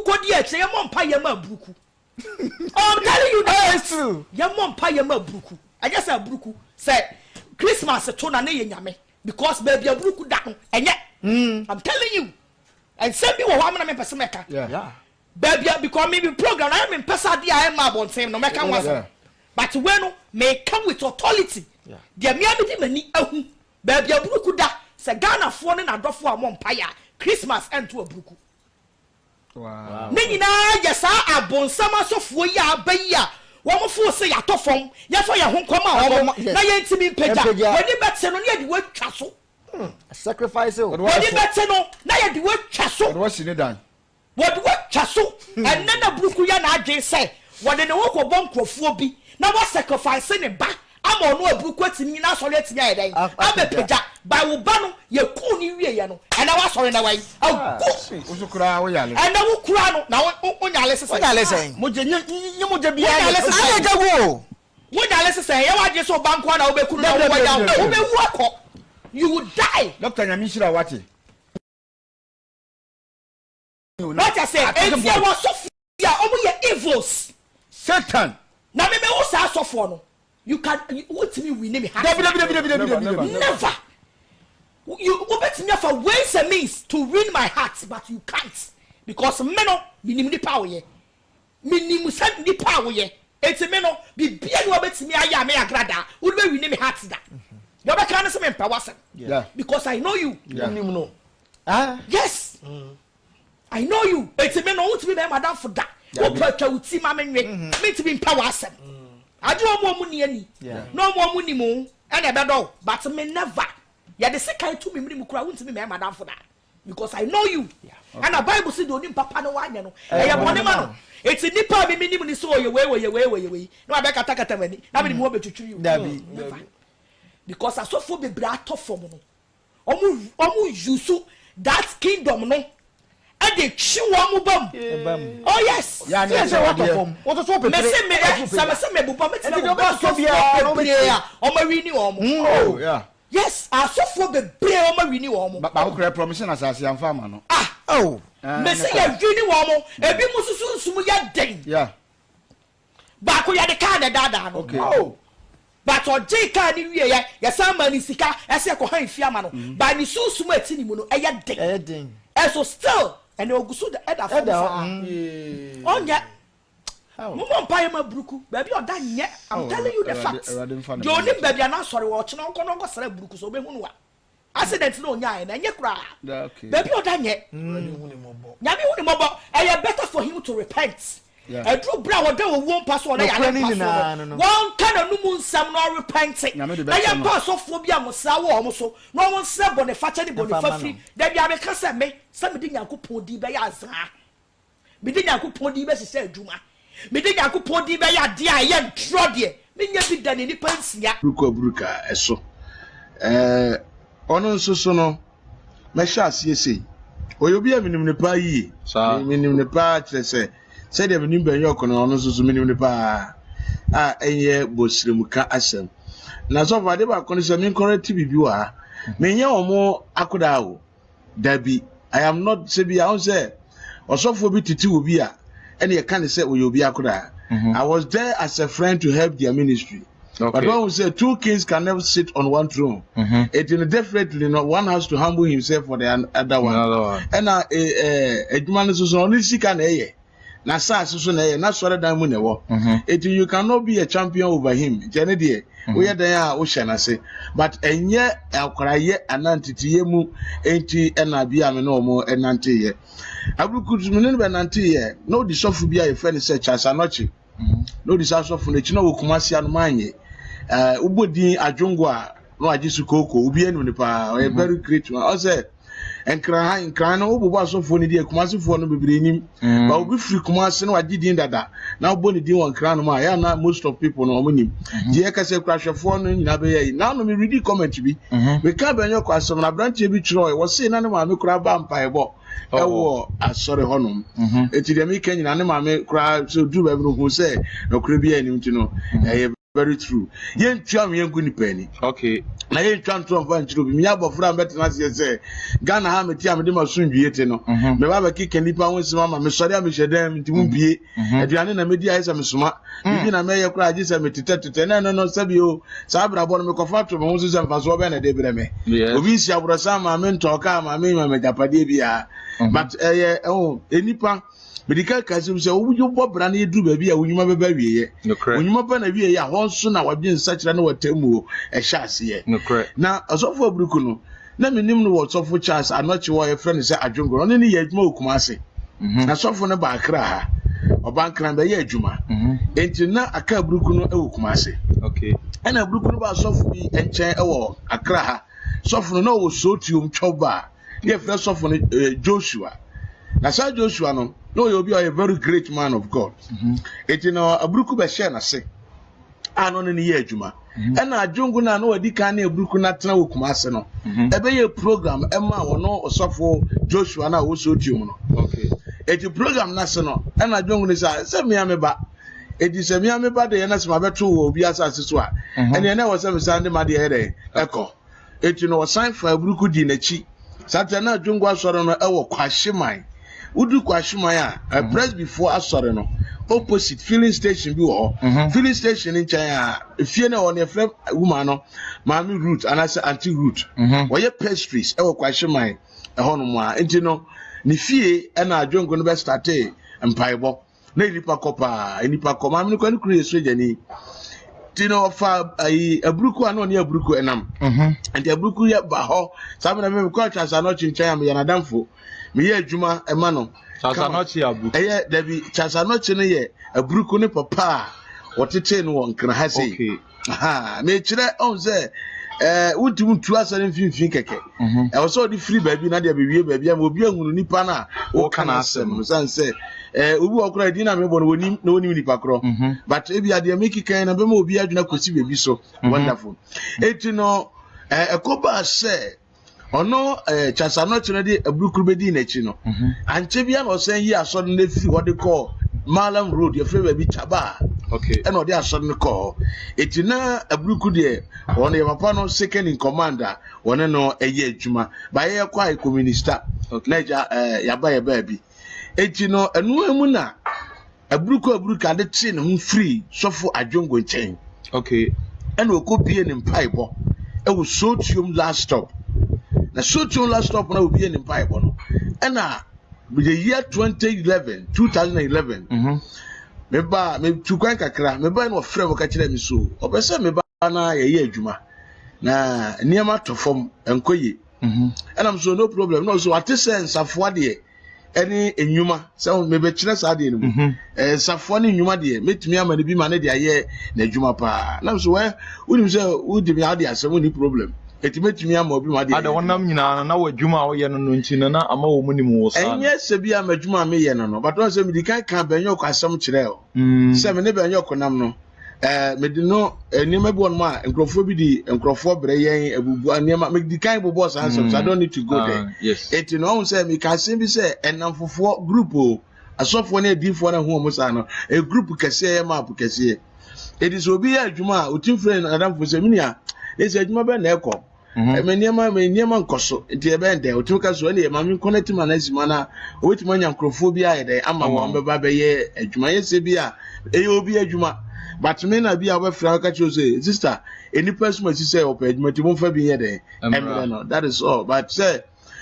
bruku di eche ye mompa ye ma bruku. I'm telling you that it's true. Ye mompa ye ma bruku. I just say bruku say Christmas to na ye nyame because baby bruku da no enye. I'm telling you. And send me what I'm going to make. Yeah. Baby, because maybe program I am in Pesadi I am about same no make but when may come with authority. Yeah. The Miami many baby bruku da se Ghana phone na dofo amon paya Christmas end to a bruku. Wow. Nini na yesa abonsama sofo ya abayia wo fo se ya tofom ya fa ya honkoma na ye ntimi peja woni betse no ne de watwa so. Sacrifice. Wodi betse no na ye de watwa so. What's in it done? What chaso and then the bruku ya na adwen say wode ne wo ko bon krofo bi na wo sacrifice ne ba ama no abruku atimi na sori atimi ayedan abepeja by wo ba no ye ku ni wie ye no and na wa sori na wai Usukura wo yale and na wo kura no na wo nyale sese mo je nyemo bia ya jago wo nyale sese ye wa je so banko na wo be kuru na wo ya wo be wu akọ you will die. Dr. Nyamishira wati. What I say, if there was so fear, only evils. Satan. Now, me also so for no. You can. What me we name it? Never. You bet me for ways and means to win my heart, but you can't because me no minimum the power ye. Minimum send the power ye. It's a me no be no bet me aya me agrada. Would be we name it heart that. You be can say me power Yeah. Because I know you. Yeah. no. Yes. I know you. It's a man who to be there, madam, for that. What purchase would see my men me to be in power. I do more money any. No more money more. And a better, but me never. Yeah, the second to me, I won't be madam for that. Because I know you. And a Bible said, don't papa no one, you know. I am one man. It's a nipper, me minimum so your way. No, I back attack at me. Nobody more to treat you. Because I saw for the brat of for me. Almost you so that kingdom, no. And they chew one bum. Oh, yes. Yes, what is open? Oh, yeah. Yes, I saw for the brain on my renewal. But I will promising us as young farmer. Oh, Messiah, renewal, and we must soon get day. Yeah. Back we are the kind of dada. Okay. Oh. But or J can you ya somebody sika as a coin fiamano. By the so sweat in you, a day. And so still. And you go so the other on ya. Mum pay my bruku, baby, or done yet. I'm telling you the facts. Johnny, baby, I'm not sorry watching on Congo Bruku, so be one. Accident no nya and you cry. Baby, or done yet. Yami mobile, I am better for him to repent. I drew brown or won't pass on. One kind of moon, some no repenting. I am pass off for Biamosa almost. No one said on the fat anybody for free. Then you have a cuss at me. Somebody I could pour the bayas. Bidin I could pour the best, said Juma. Bidin I could pour the bayad, dear, I am trod Min be done in the pants. Bruka, so. Ono so no. Mesha see. Or you'll be having him the pie. So, meaning the part, say. Said the new York on also minimum pa a year Bosrimuka Assem. Naso Vadeba concerning corrective viewer. Many or more Akudao. Debbie, I am not Sebi, I say, or so for BT will be any kind say will be Akuda. I was there as a friend to help their ministry. Okay. But one will say two kings can never sit on one throne. It is definitely not one has to humble himself for the other one. And a man is only sick and a na so na sore dan mu ne wo you cannot be a champion over him jene de we dan a wo hye na se but enye akoraye anantitiye mu enti na bia me no mo enanteye abrukutu me no be nanteye no di sofu bia e friend say chasa nochi no di sofu ne chi no wokumasi anu manye ubodin adwongo a no agisu koko ubi enu ne pa very great one o say enkran no obubo asofo ni de kumasifo no bebre nim ba obi free kumase no agidin dada na obo ni din won kran no ma ya na most of people no omonim je e kase krahwefo no nyina be yi na no me read comment bi we ka benyo kwa asom na branch bi chiro wo se na ne ma me kura ba mpaebo e wo asore honom eti de me ka nyina ne ma me kura so du ba bi no hu se no kura bi anim ti no very true yen twa me yengu ni pani okay na yen twa nto mfa nchiro bi me abofra mbetena se Ghana ha meti am de masundwie te no me ba ba kike nipa wonsima ma me sori am hyedam nti mu bie aduane na medi ayesa me soma bibi na me ye kura agi se metete no sabio sa brabo no me kofa to me ho so se mfa so be na de bre me obi si abrosa ma me ntoka ma me japade bia but enipa medical kasim say owu bobra na edu ba bia onyuma beba wieye onyuma ba na wieye ho nso na wadwe nsakira na watamu ehya ase na asofo abruku no na menim no wasofo Charles anochi wo ye friend say adwongo no ne ye adwuma okuma ase na sofo no ba akra ha obankran ba ye adwuma enti na aka abruku no ewokuma ase okay ana abruku no ba sofo bi enchen ewo akra ha sofo no wo sotium choba ye friend sofo no Joshua na sa Joshua no you be a very great man of God. It you know abruku be share na se. Ano ne ye adwuma. E na adwongu na no wadi kan na abruku na tena wokuma ase no. E be ye program e ma wono osofo Joshua na wo so tium no. Okay. Eti program na se no e na adwongu ne se me ameba. Edi se me ameba de na se ma beto wo obi asase so a. Ene na wo se me sande ma de ere eko. Eti no sign for abruku di na chi. Satana adwongu asoro no e wo kwahyeman. Udu kwashimaya press before asore no opposite filling station bi wo filling station in China fie na on your woman no mami root and as anti root wo ye pastries e wo kwashimaya e hono mu a enti no ni fie e na adwongo no be start empaibo na nipa kopa nipa ko mami no kwani kure so jani tino fa ai abruku ano ne abruku enam enti abruku ya ba ho sabe na me ko chasa no chincha am ya na damfo me ye adwuma e ma no Chasanochi abu eye dabi Chasanochi ne ye abruku ne papa wotete no won kra ha sei aha me kire on se wutum tu asare mfimfin keke e wo so di free baabi na de bewie baabi am obi ahunu nipa na wo kana asem san se obi okura di na me bo no woni nipa kro but ebi ade make kan na be ma obi adwuna kosi bebi so wonderful eti no ekoba se ono Chasanochi na de abruku bedi na chi no anche bia no sen yi aso na fi what they call Malam Road your friend be Chaba okay and odi aso no call eti na abruku de ono ye papa no second in commander one no eye adwuma ba ye kwa communista na ya ba ye ba bi eti no enu emu na abruku ade chi ne ho free sofo adwongo nchen okay and we ko bie ne mpaibo e wo sotium last stop na sotium last stop na obi ne mpaibo no na the year 2011 me tukwan kakra me ba no frɛ mo ka kire mi so obese me ba na ye adwuma na niam to fom enkoye am so no problem no so ate sense afo de any enwuma so me be kire sa de no safo ne enwuma de metumi ama ne bi ma ne de aye na adwuma pa na so we unim se udi mi ade asem ni problem etimetumi ama obi ma de ada wonam nyina na wadwuma wo ye no nti na ama wo munim wo sa enye se bia madwuma me ye no but won se me di kan benyo kwa asem kire o se me ne benyo konam no me di no enima bi won ma enkrofo bi di enkrofo bre yen abubu anima me di kan bobo sa answer so I don't need to go there yes eti no won se me ka sem bi se enamfofo group o asofo na edifo na hu mo sa no a group kese map kese edi so bi adwuma o team friend adamfo se minia ese adwuma be na ekọ me niema nkoso nti e be nde o tuka so ne ma me connect ma na zima na o wetima nya nkrofo bi aye de ama wo be ba ye adwuma ye se bi a e obi adwuma but me na bi a we fra ka cho say sister any person must say o pe adwuma ti mo fa bi ye de no that is all but say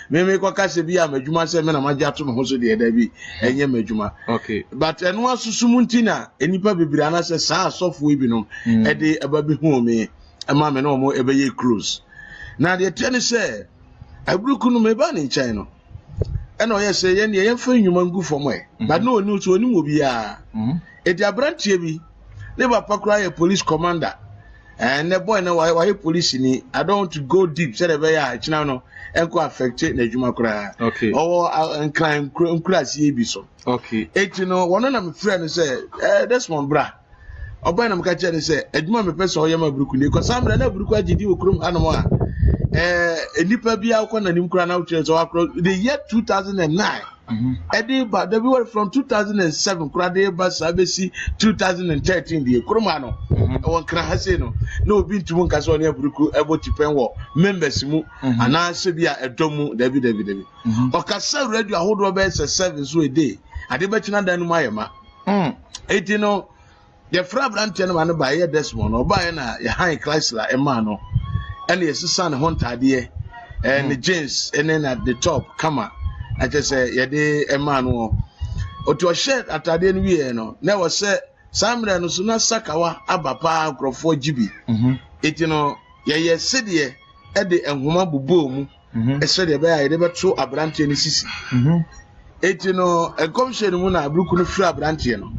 me kwa ka se bi a madwuma se me na ma jato me ho so de da bi enye madwuma okay but enu asusumu ntina enipa bibira na se sa asofo bi no e de aba bi hu me ama me no mo e be ye close na de tene se abruku no me ba ni nkyɛn no ɛna ɔyɛ sɛ yɛn yɛn fa nnwuma ngu fam but no oni so oni mo bi a edi abrantie bi ne ba pakura yɛ police commander and the boy na why police ni I don't want to go deep say the be ya kyina no enko affect na adwuma kura okay owo nkran nkurasi bi so okay eti no wono na me friend say this one bra oba na me ka kyerɛ say adwuma me pɛ sɛ ɔyɛ ma abruku ni ko samra na abruku agidi okurum hanom a enipa bia akọ na nim kura na uche so akro the year 2009 Eddie but the were from 2007 krade ba sabesi 2013 die kromano won kra haseno no bi ntumu nka so ne aburuku ebo tipen wo members mu ana se bia edomu David okasa radio ahodo be se 7 so a day ade be china dan mu ayema eti no the fra brante no ma no ba ye Desmond no ba ye na ye high class la e ma no ene yesisa ne hontade and jeans and then at the top kama I just say yede emanu oto shed atade no wie no na wo se samre no so na sakawa abapa grofo gibi eti no ye sede e de enhoma bubo mu e sede be ya de beto abrante ni sisi eti no enkomhye no mu na abruku no fira abrante no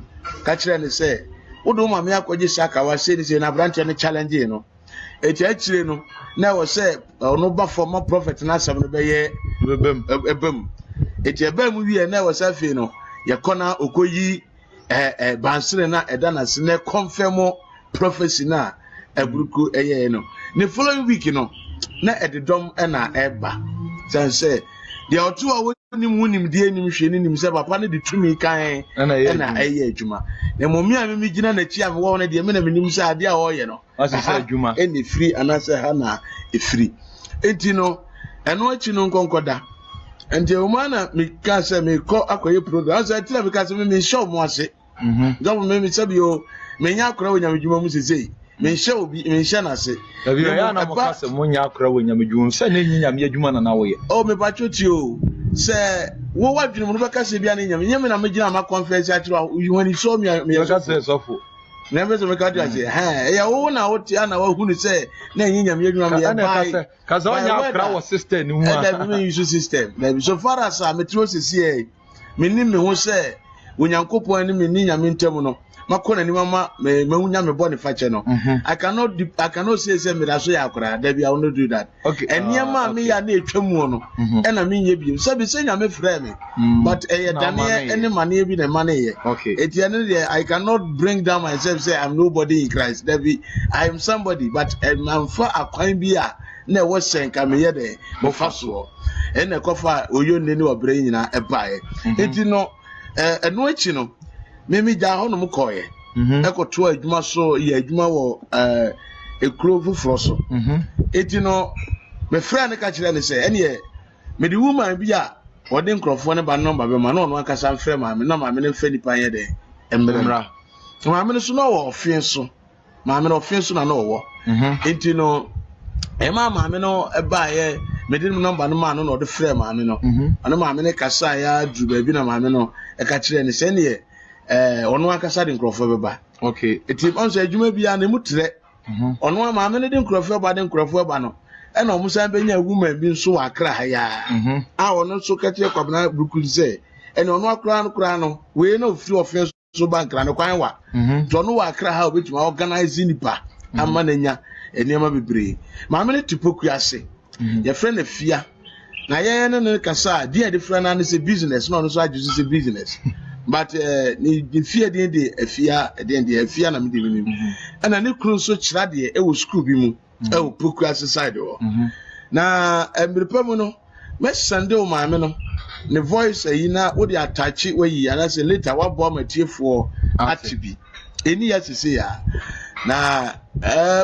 ka kire ne se wodo ma me akwaje sakawa se ni se na abrante no challenge no eti akire no na wo se ono ba former prophet na asem no be ye ebem eti ebem wie na wo se fe no ye kona okoyi bansire na eda na se na confirm prophecy na abruku eye no the following week no na ededom na eba say the otu a wonim wonim die nim hwe nim se papa ne de tumi kan na eye adwuma na momi a me gina na chi a me wo ne de me na menim se ade a wo ye no asese adwuma ene free anase ha na e free enti no eno achi no nkonkoda enti o mana me ka se me ko akoye program asa tira me ka se me show mo ase government me sabi o me nya akora wo nyamedwuma mu sesei me show obi me sha na ase abi ya na mo ka se mo nya akora wo nyamedwuma se na nyi nyamedwuma na wo ye o me patroti o se wo wadwene mo be ka se bia na nyame na me gina ma conference atira when he saw me ka se sofo never so me ka dia say ya wo na wo ti ana wo hu ni say na nyi nyamedwuma me ya bai ka se nya akora wo sister ni hu a me use system na so far as me tro sisi me nim me ho say onyankopon ni me ni nyame ntem no makona ni mama me hunya me body fache no I cannot say me da so ya akora da bia I will not do that okay eniema me ya na etwamu no e na me nye bi so be say nyame frɛ me but dane any money bi na money ye okay etiane there I cannot bring down myself say I'm nobody in Christ that be I am somebody but I'm for akwan bi a na wo senka me ye de mo fa so e na kofa oyo ne ni obre nyina e bae eti no eno achi no memi ja ho no mkoye ekoto adwuma so ye adwuma wo ekuro fufuro so eti no me friend ka kire ne se ene ye me di woman bi a wode nkrofo ne ba number be ma no no akasa mfre ma me na ma me ne mfa nipa ye de emra ma me so no wo ofin so ma me no ofin so na no wo eti no e ma me no e ba ye me di number no ma no no de frɛ ma me no ana ma me ne kasa ya dru ba bi na ma me no e ka kire ne se ne ye ono akasa de nkrofo beba okay eti onso adwuma bia na mutre ono ma me ne de nkrofo ba no e na omusan benya woman bi nso wa akra ha ya a ono so kete kwabna brukuli se e na ono akra no we na ofiri ofin so bank na kwan wa to ono wa akra ha obetuma organize nipa ama na nya eniema bebre ma me ne tipoku ase ye friend afia na ye ne kasa dia de friend na se business na ono so ajusu se business but the fear the afia na me de minim ana ne kru so kira de e wo school bi mu e wo poku aside wo na emrepa mu no me sande o ma me no ne voice yi na wo de attach we yi ana say later wa bo matiefo atibi eni ya sese ya na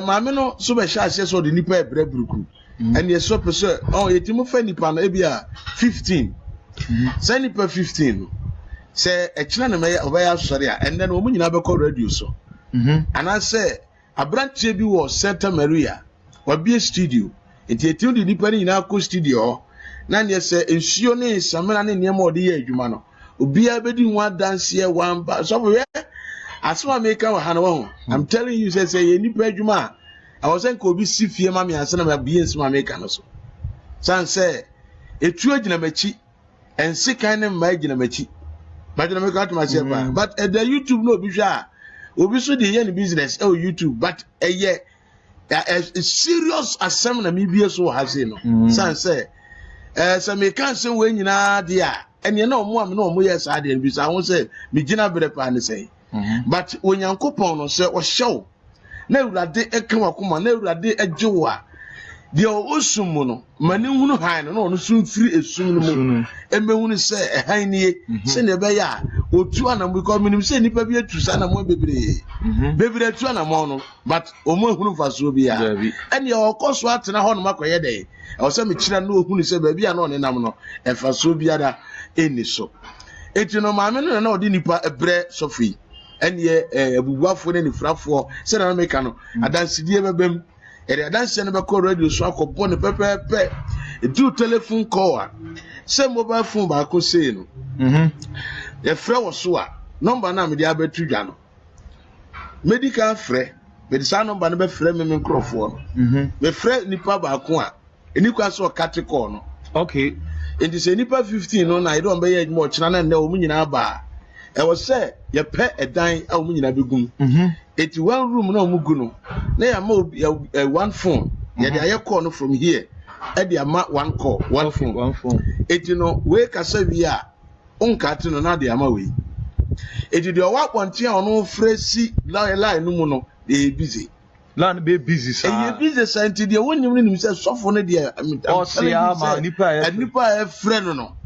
ma me no so be sha ase so de nipa e breburuku ene so pese oh yetimu fa nipa na e bia 15 say nipa 15 say echina na me obaya sori a and then wo nyina be call radio so ana say abrantie bi wo Santa Maria wa bi studio enti di nipa ni nyina ko studio na ne say ensuo ne samena ne niam odi ye adwuma no obia be di nwa dance ye wan ba so we asoma make wa hana wo I'm telling you say ye nipa adwuma I was saying ko bi sifie ma me ansa na ma bi ensoma make no so san say etu agina machi ensi kan ne ma agina machi but na make out myself but the YouTube no be sure obi so dey here business YouTube but a serious assembly na me bi so ha say no san say so me kan say we nyina dey a ene na omo am na omo yes ade bi so I say me gina bere pa ne say but onyankopon no say o hyew na urade eka wakoma na urade agyewo a de osum no mani hunu han no no so mfiri esum no mu emehunu se han nie se ne be ya otu anam because minim se nipa bi atu sa na mo bebre atu anam no but omo ehunu faso bi ya ene ya okoso atena ho no makoye de e o se me kira no ohunu se ba bi ya no ne nam no e faso bi ada eni so eti no ma me no na odi nipa ebre sofi ene abubuafo ne nifrafo se na me ka no adansidie bebem ere adanse no be call radio so akọbọ ne pepepe do telephone call say mobile phone ba ko say no e frɛ wo so a number na me dia betu dwa no medical frɛ me di sa number no be frɛ me nkrofo no me frɛ nipa ba ko a enikwa so kate call no okay enti say nipa 15 no na I don be ye mo china na ne o mu nyina ba e wo say ye pɛ edan a o mu nyina begum eti one room na o mu gu no na ya ma one phone ye dey aye call no from here e dey ama one call one phone eti no we kasa wi a onka te no na dey ama we eti dey o wa ponte a ono fresi line no mu no dey busy land be busy sir e busy sir enti dey wonim nim say sofo no dey o se ama nipa e friend no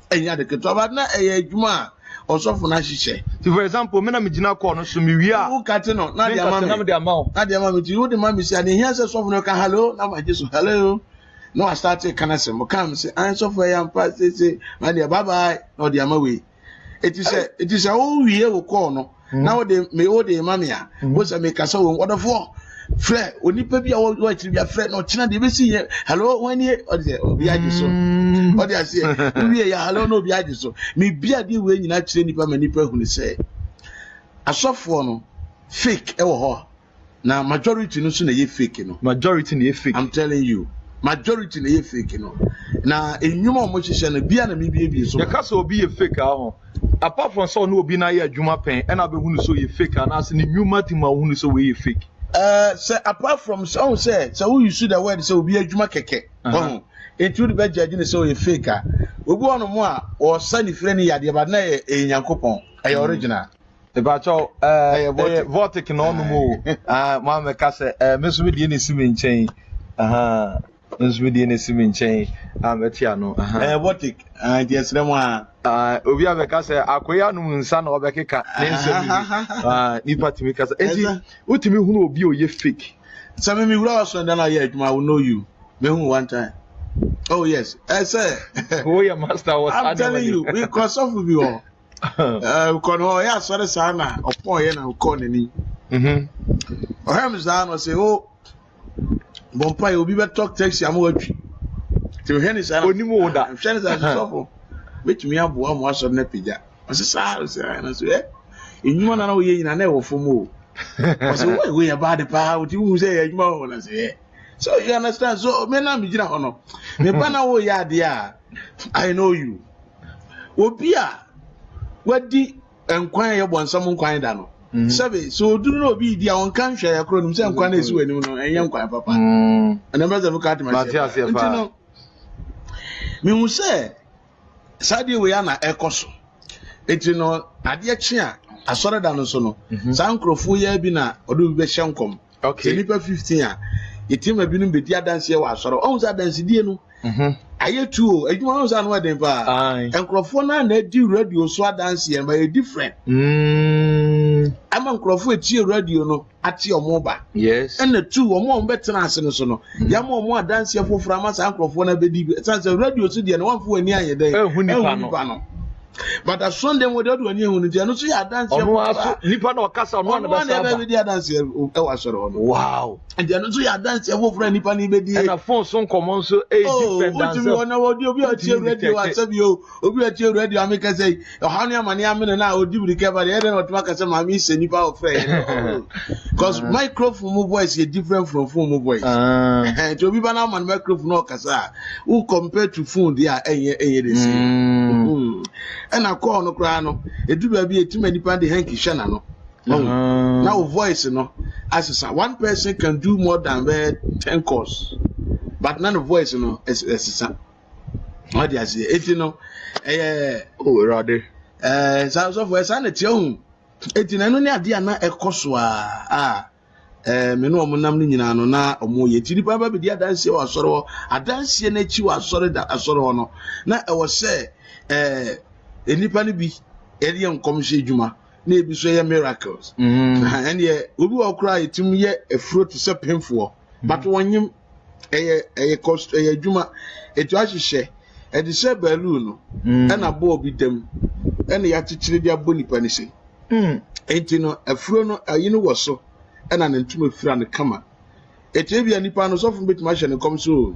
enya de keto ba na e adwuma osofo na hihye for example me na me gina call no so me wi a who kate no na dey ama me ti who dey ma me say and here say sofo no ka hello na ma Jesus hello no I started kana say mo come say I sofo yam pa say man dey bye bye no dey ama we it is o wie wo call no na wo dey ma me a wo say me kasa wo odofo frɛ onipa bi a wo akiri bi frɛ no kina dey be see hello when he obi agiso odi ase wie ya hello no obi agiso me bia dey we nyina kire nipa ma nipa hu ni say asofo no fake e wo ho na majority no so na ye fake no majority na ye fake I'm telling you majority na ye fake no na enyuma o mo hihye no bia na me bia so ya kasa obi ye fake a ho apart from so no obi na ye adwuma pen e na be hu so ye fake and as ni nyuma ti ma hu so we ye fake say apart from so say who you see the word say obi adwuma keke into the be judge say we fake a obi ono mo a o sa ni frɛ ni yade ba na enyankopɔn e original e ba cho vortic no no mo ma me ka say me so me die ne sime nchen nso me die ne sime nchen ametia no vortic die sre mo a obi a me ka say akoya no nsa na obekeka ne nsa bi nipa timi ka say enti utimi hu no obi o ye fake so me wura so na ye adwuma I will know you me hu one time oh yes I say oh your master was I'm telling you we cross off with you all kono ya sore sana opon ye na ko nani o hem za no say oh bompa obi be talk text am watwi ti o heni sana onimu oda heni sana sofo betumi aboa mo aso na pija o se sa na so enyuma na wo ye nyina na e wo fom o so we about the power ti wu say enyuma o na say so you understand so me na me gina hono me ba na wo ya de a I know you obi a wadi enkwan ye bonsam nkwan da no sabe so duru no obi di a won kan hwe ya kro nim say nkwan na esi wani no enye nkwan papa ana meza me ka ati ma say no me hu say sadi we ya na ekoso eti no ade chi a asore da no so no sankrofo ya bi na odo bi be hyenkom okay nipa 15 a yetima bi no be di adanse wa asore on za adanse die no ayetu o edwuma on za no eden pa enkrofo na di radio so adanse e ba different ama nkrofo etie radio no ate omo ba yes and the two omo betena ase no so no ya ma omo adanse foforo ama sa nkrofo na be di sense radio so die no wanfo ani ayede ehun nipa no but as Sunday we do ani ehun dia no so ya dance ono aso nipa na okasa no na be sa ba dia dance e wa soro no wow and dia no so ya dance e wo fra nipa ni be di na phone so common so different dance oh what you want obi a tie radio asabi o obi a tie radio ameka say hanu amane amene na odi buri ke ba dey na otuma ka say ma mi se nipa o fra because microphone mo voice is different from phone mo voice to obi ba na man microphone no kasa who compare to phone dia enye dey say and I call no cry no edu ba bi etima nipa de hanky shana no now voice no as one person can do more than 10 calls but none of voice no is what do I say it no oh rather so voice and it you etina no ne ade na ekoso me no omo nam ni nyina no na omo ye ti nipa ba be di adanse wa asoro adanse na chi wa asoro da asoro ho no na e wo se enipa ni bi eri enkom hye djuma na ebi so ye miracles and ye obi wa kra etim ye efuro to se pemfo but wonyim eye cost eye djuma etu ahye e di se balloon no na bo obi dem ene ya chichire dia bo nipa ni se enti no efuro no ayi no wo so ena na ntuma fira ne kama etebia nipa no so fun betima hye ne kom so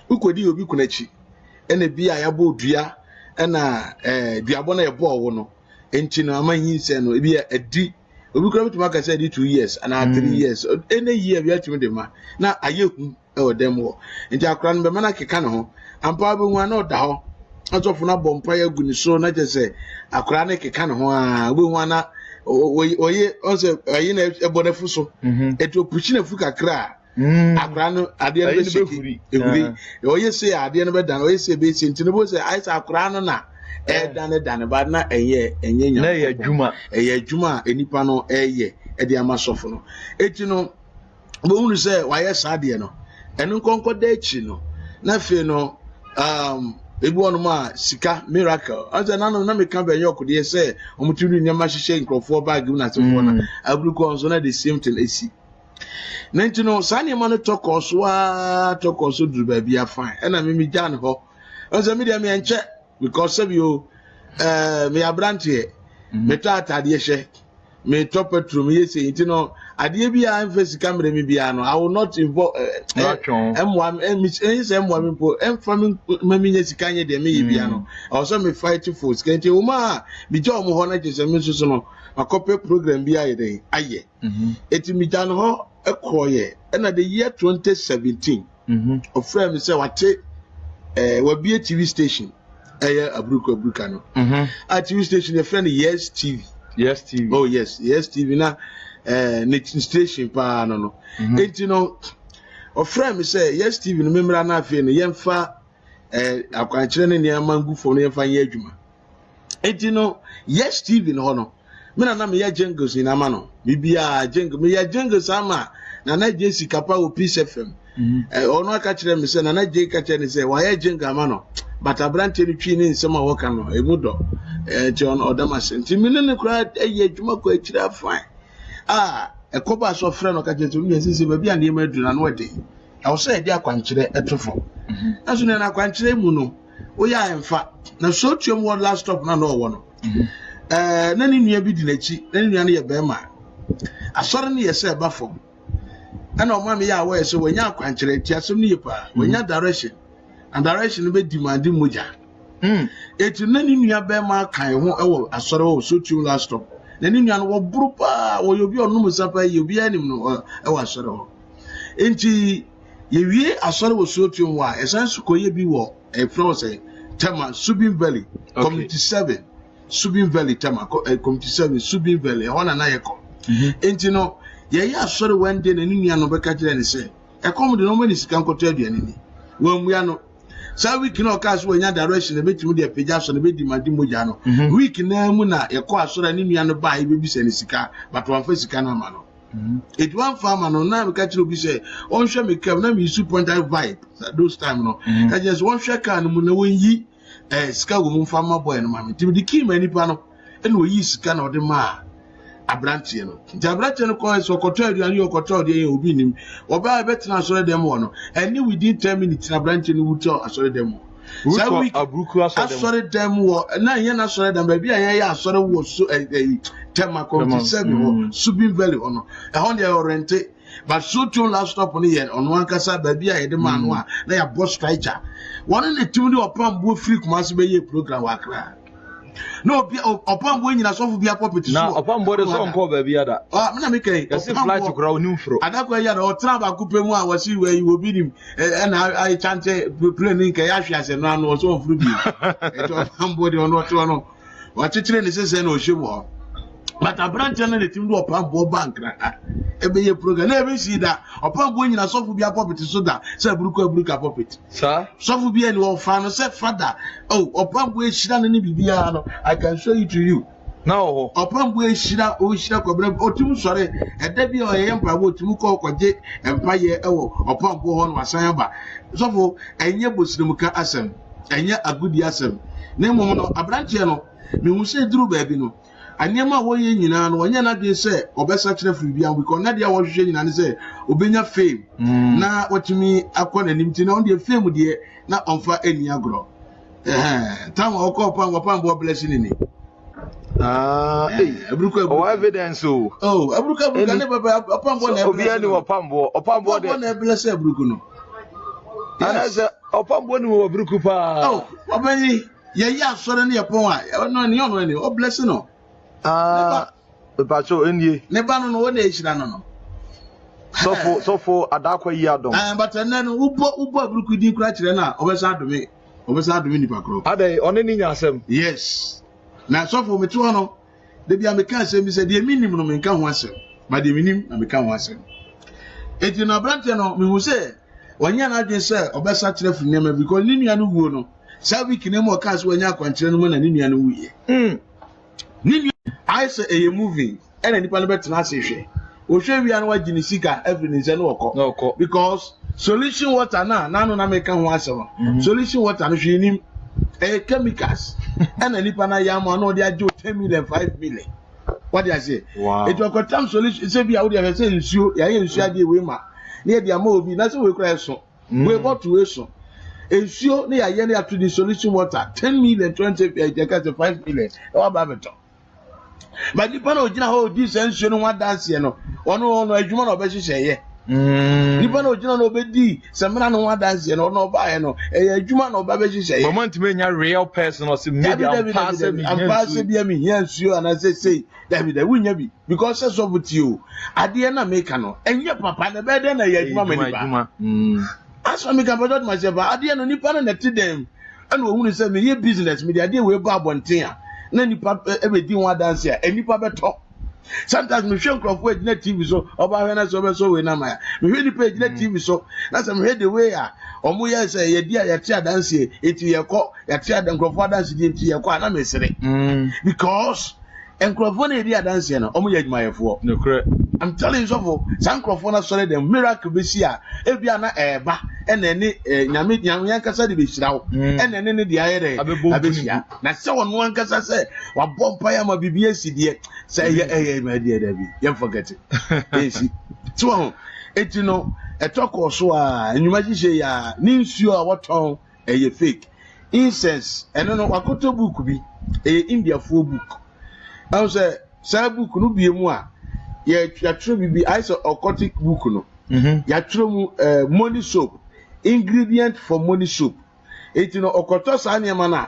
ukodi obi kunachi ena bia ya bo dua ena duabo na ye bo wo no enti no amanyi se no bia adi obi kura betima ka say 2 years and 3 years ena year bia tumi de ma na ayehu e wo dem wo enti akra no be mana keka ne ho ampa be hu na oda ho asofo na bompa ya gu ni so na je se akra ne keka ne ho a obi hu na oye onse ayi na ebonefu so eto puchi na fu kakra akra no ade no be sheki ehuri oye se ade no be dan oye se be se ntino bo se ai sa akra no na dan ba na enye nya na ye adwuma enipa no eye de amasofo no eti no bo hunu se waye sa ade no enu konko da echi no na fe no ebi wonu ma sika miracle aza nanu na meka be yokode se omuturu nyama hihye nkrofo bag na sefo na abruko onso na the same thing esi na ntino sane ma no tokoso duru ba bia fine na me jan ho onso me dia me enche because of you me abrante me tata de hye me top petrol me yesi ntino ade bia emphasize camera me bia no I will not involve M1 po emfam maminya sikanye de me bia no also me fight for skente uma bi jo mo ho na je se me so no akope program bia ye dey aye eti mi jan ho ekoye na the year 2017 of friend me say wate wa bia TV station abruka no a TV station the friend Yes TV oh yes TV na station pa no enti no o friend me say Yes TV no memra na afie no yemfa akwankyere ne ne amangu fo no yemfa ye adwuma enti no Yes TV no ho no me na me ya jingles ni na ma no bibia jingle me ya jingles ama na Jessica pa o Peace FM ono aka kire me say na Jessica kire ne say wa ya jingle ama no but abrante ni twi ni nsema wo kan no emudo John Odamas enti me ne kura eye adwuma ko akira fine ekoba so frɛ no ka kire to me sisi ba bia ne ma aduna no wede I was say dia kwankyere etofo aso ne na kwankyere mu no wo ya emfa na so tuom wo last stop na no wo no na ni nua bi di nachi na ni nua no ye bema asɔre ne ye sɛ ba fom ana o ma me ya wo ye so wanya kwankyere ti asom ne ye pa wanya direction and direction be demanding moja eti na ni nua bema kan ho ewo asɔre wo so tuom last stop na ni nua no wo buru pa wo yobi onum sapa ye obi anim no ewo asɔre ho enti ye wie asɔre wo so tuom wa esanso koye bi wo efro say Tema Subin Valley community 7 Subin Valley Tema community 7 Subin Valley ona na yeko enti no ye ya asɔre one day na ni nua no be ka kire ne say e come de no mani sika nkoto aduane ni wan mua no sa week na oka so wanya direction na betimi de pagya so na be di madi moja no week na mu na ye ko asɔre ni nua no ba e be bi se ne sika but wan fa sika na ma no it one farmer no na me ka kire obi say on hwe me kam na me use point vibe those time no ka just one hwe ka no mu na won yi sika go mu farmer boy no ma me timi di ki ma nipa no e no yi sika na ode ma abrantie no abrantie no ko so koto aduane yo koto de obi nim oba betina asɔre dem wo no any within 10 minutes na abrantie no wuto asɔre dem so we abruku asɔre dem wo na yen na asɔre dem ba bia yen ya asɔre wo so Tema community 7 wo Subin Valley ono e hon dey orientate but so to last stop no yen ono ankasa ba bia ye de ma no a na ya boss striker one na timi de opam bo free kuma so be ye program wa kra no opam bo nyina so fu bia puppet so na opam bo de so nko ba bia da me na me kai yesi flight kura oni mfro adakwa ya da o tra ba kupe mu a wasi we obi nim na I chante plane nke ya hwe ase no anu so ofuru bi eto opam bo de ono to no wa chichire ne sese na o hwemu but abrante na the team do opam bo bank na ebe ye program na ebe si da opam bo nyina so fu bia puppet so da say buruka puppet sir so fu bia ni o fa no say father opam bo e shira na ni bibia no I can show it to you No. Opambo ehira o hira kwabra otum sore eda bi o ye mpa bo otum ko kwaje empa ye ewo opambo ho no asan ba sofo enye bosirimuka asem enye agudi asem na mmom no abranche no me hu se duru ba bi no anyema wo ye nyina no onye na de se obesa kire firi bia because na de wo hwehwe nyina ne se obenya fame na watumi akọ nanim ti na on de fame de na onfa eni agro tam okọ pambo blessing ni evidence abruka ne baba opambo na obi ani opambo de na bless abruku no anaza opambo ni wo abruku pa obani ye ya sore ne yapon a no ne ono ni o bless no pacho enie ne ba no wo na ehira no sofo adakwa yi adom but na no ubo abruku din kura kire na obesa adome nipa kro ade one ni nya asem yes na sofo metu hono de bia meka asem bi se de minim no menka ho asem ma de minim na meka ho asem eti na brante no me hu se wanya na adwen se obesa kire fu nema because ni nua no wuo no sa week ne mo ka se wanya akwankire no mo na ni nua no wuye ni nua I say a movie ene nipa no betena ase hwe o hwe wi an wa gini sika every ni se no okọ because solution water na no na meka ho asem solution water no hwe nim chemicals and nipa na yam no dey ajo 10 million 5 million what do I say it will come solution say bia we dey say nsuo ya ye nsuo ade we ma na e dey ama obi na say we kra so we bottle we so nsuo na ya ye na to the solution water 10 million 20 5 million e wa ba beto but nipa na ogina ho di say nsuo no wa dance no ono adwuma na obehye ye nipa na ogina na obedi semina no wa dance no ono ba ye no adwuma na obehye ye moment me nya real person or say maybe I'm pass be me here nsuo and I say David we nya bi because say so with you ade na make no enye papa na be dey na ye adwuma manipa as for me can budget myself ade no nipa na net dem and we hu say me ye business me dey ade we ba abonten a na nipa e be di wa dance a nipa beto sometimes me hwe nkrofo agina TV so oba hwe na so be so we na ma me hwe ni page na TV so na say me hwe the way a omo ye say ye di a ye tia dance eti ye ko ye tia the nkrofo dance di eti ye ko na me sere because nkrofo na di a dance no omo ye adwumayefo no correct I'm telling you so some nkrofo na sore dem miracle be si a ebia na eba ene ni nyame yankasa de be hirawo ene ne de ayere abehia na se wonu yankasa se wa bompa ya ma bibie sidie se ye ma de da bi you forget it esi so eti no etoko so a enwuma hihye ya ni nsuo a woton eye fake incense eno no wakoto book bi India fo book I say sa book no bi emu a ya tro bibi I say occultic book no ya tro mu money soap ingredient for money soap eti no okoto sa niam na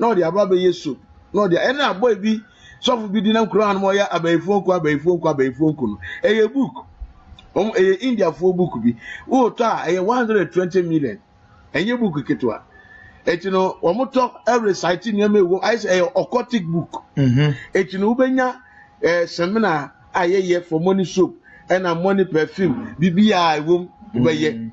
o de aba be soap no de ene aboy bi sofu bi di na nkro an mo ya abayifo nko no eye book eye India fo book bi o to a eye 120 million enye book ketwa eti no wo moto every site niam ewo I say occultic book eti no ubenya seminar ayeye for money soap and money perfume bibia ewom ubeye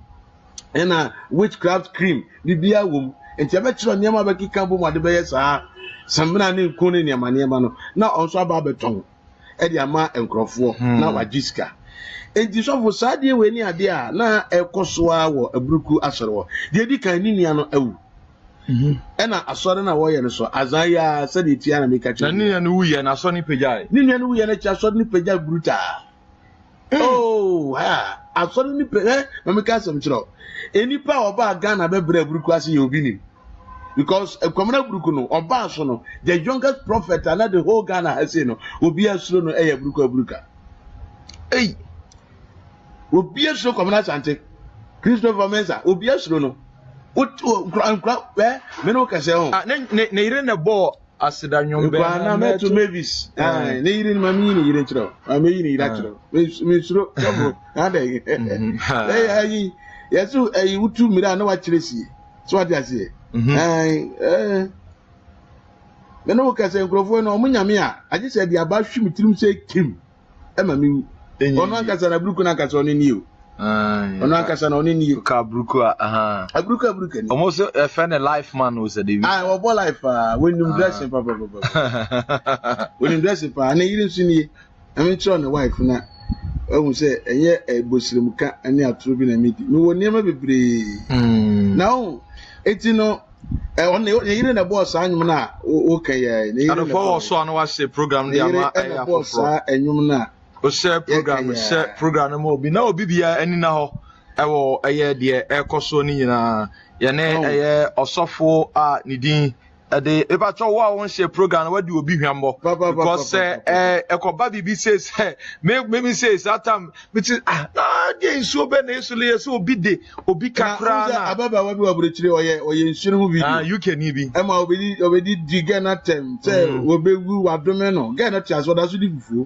ena witchcraft cream bibia wom enti abetro niam ba kika bo mo de beye saa seminar ne nko ne niam no na onso aba beton e de ama enkrofo na wajiska enti so fo saa de we ni ade a na ekoso a wo abruku asore wo de di kan ni nia no awu ena asore na wo ye no so azaya se de tia na meka chi na ni nia no wuye na so ni pejai ni nia no wuye na cha so ni pejai bruta oh ha asore ni pe na meka sam chiro enipa oba Ghana be bra abruku ase ye obi ni because ekwamna abruku no oba so no the youngest prophet and the whole Ghana has say no obi asuro no eye abruka obi asuro kwamna sante Christopher Mensa obi asuro no me no kase ho ne ire na bo asida nyombe na metu mavis ne ire mami ni ire chiro mami ni ire chiro me suro kobo ade ayi yesu ayi utu mira na wa chiresi so ade ase me no kase nkrofo no omunyame a age se de aba hwimitirim se kim e mami ono kase na bruku na kase ono ni o Ono ankasa na oni ni ka bruku abruku ni almost a fan life man was a David we ball life when you dressing papa when you dressing pa na yiri nsu ni emi tro na wife na ehun say enye bosirimuka ani aturo bi na medi no wo niam bebre now etino on yiri na boss anyum na o kaya na yiri for so na wa say program dia ma ya boss anyum na o share program mo obi na obi bia ani na ho ewo eye de ekoso ni nyina ye ne eye osofo a ni din ade eba cho wa won share program wa di obi hwambo because ekoba bibi says me say that time which na dey so be na so le so obi de obi kakra na ababa wa bi wa burechire oye nsuru mu video you can be e ma obedi diga na tem say obewu wadome no get na tiaso da so di fufu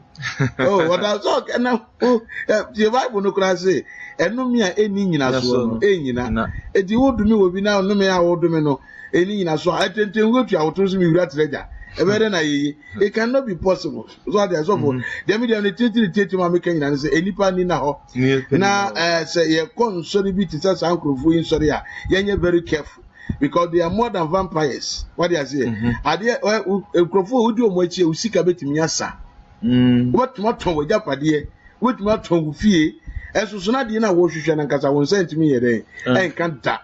oh what I talk na the Bible no kra say enumi a eni nyina so no enyina edi wodumi obi na onumi a wodumi no eni nyina so atenten wotu awoto so mi wura treasure ebere na yi it cannot be possible so there so for dem dey on titi ma make nyina say enipa ni na ho na say ye kon so bi ti say sankrofo yin sorry a ye very careful because they are more than vampires what they say ade enkrofo odi omo achi usika betimi asa what moton we japade what moton fie esusu na de na wo hwehwe na nkasa won sentimi ye den enkanta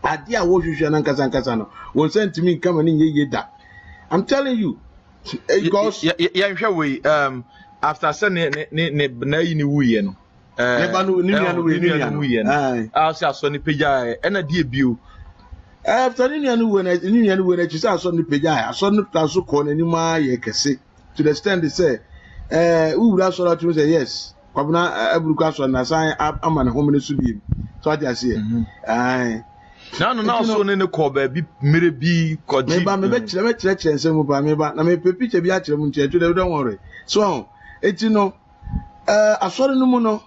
ade a wo hwehwe na nkasa no won sentimi nkama ni ye da I'm telling you because yeah we after say ne na yi ni wuye no ne ba no ni anu wuye no I say aso ni peja e na die bio after ni anu we na chi say aso ni peja aso ni taso ko na ni ma ye kese to the extent they say wura so that you say yes kwabuna abruku aso na san ama na home ne so bi so what you say no so ne ko ba bi mere bi koji me ba me be kire nsem ba me ba na me pe picture bi a kire mu ntia to don't worry so eti no asori no mu no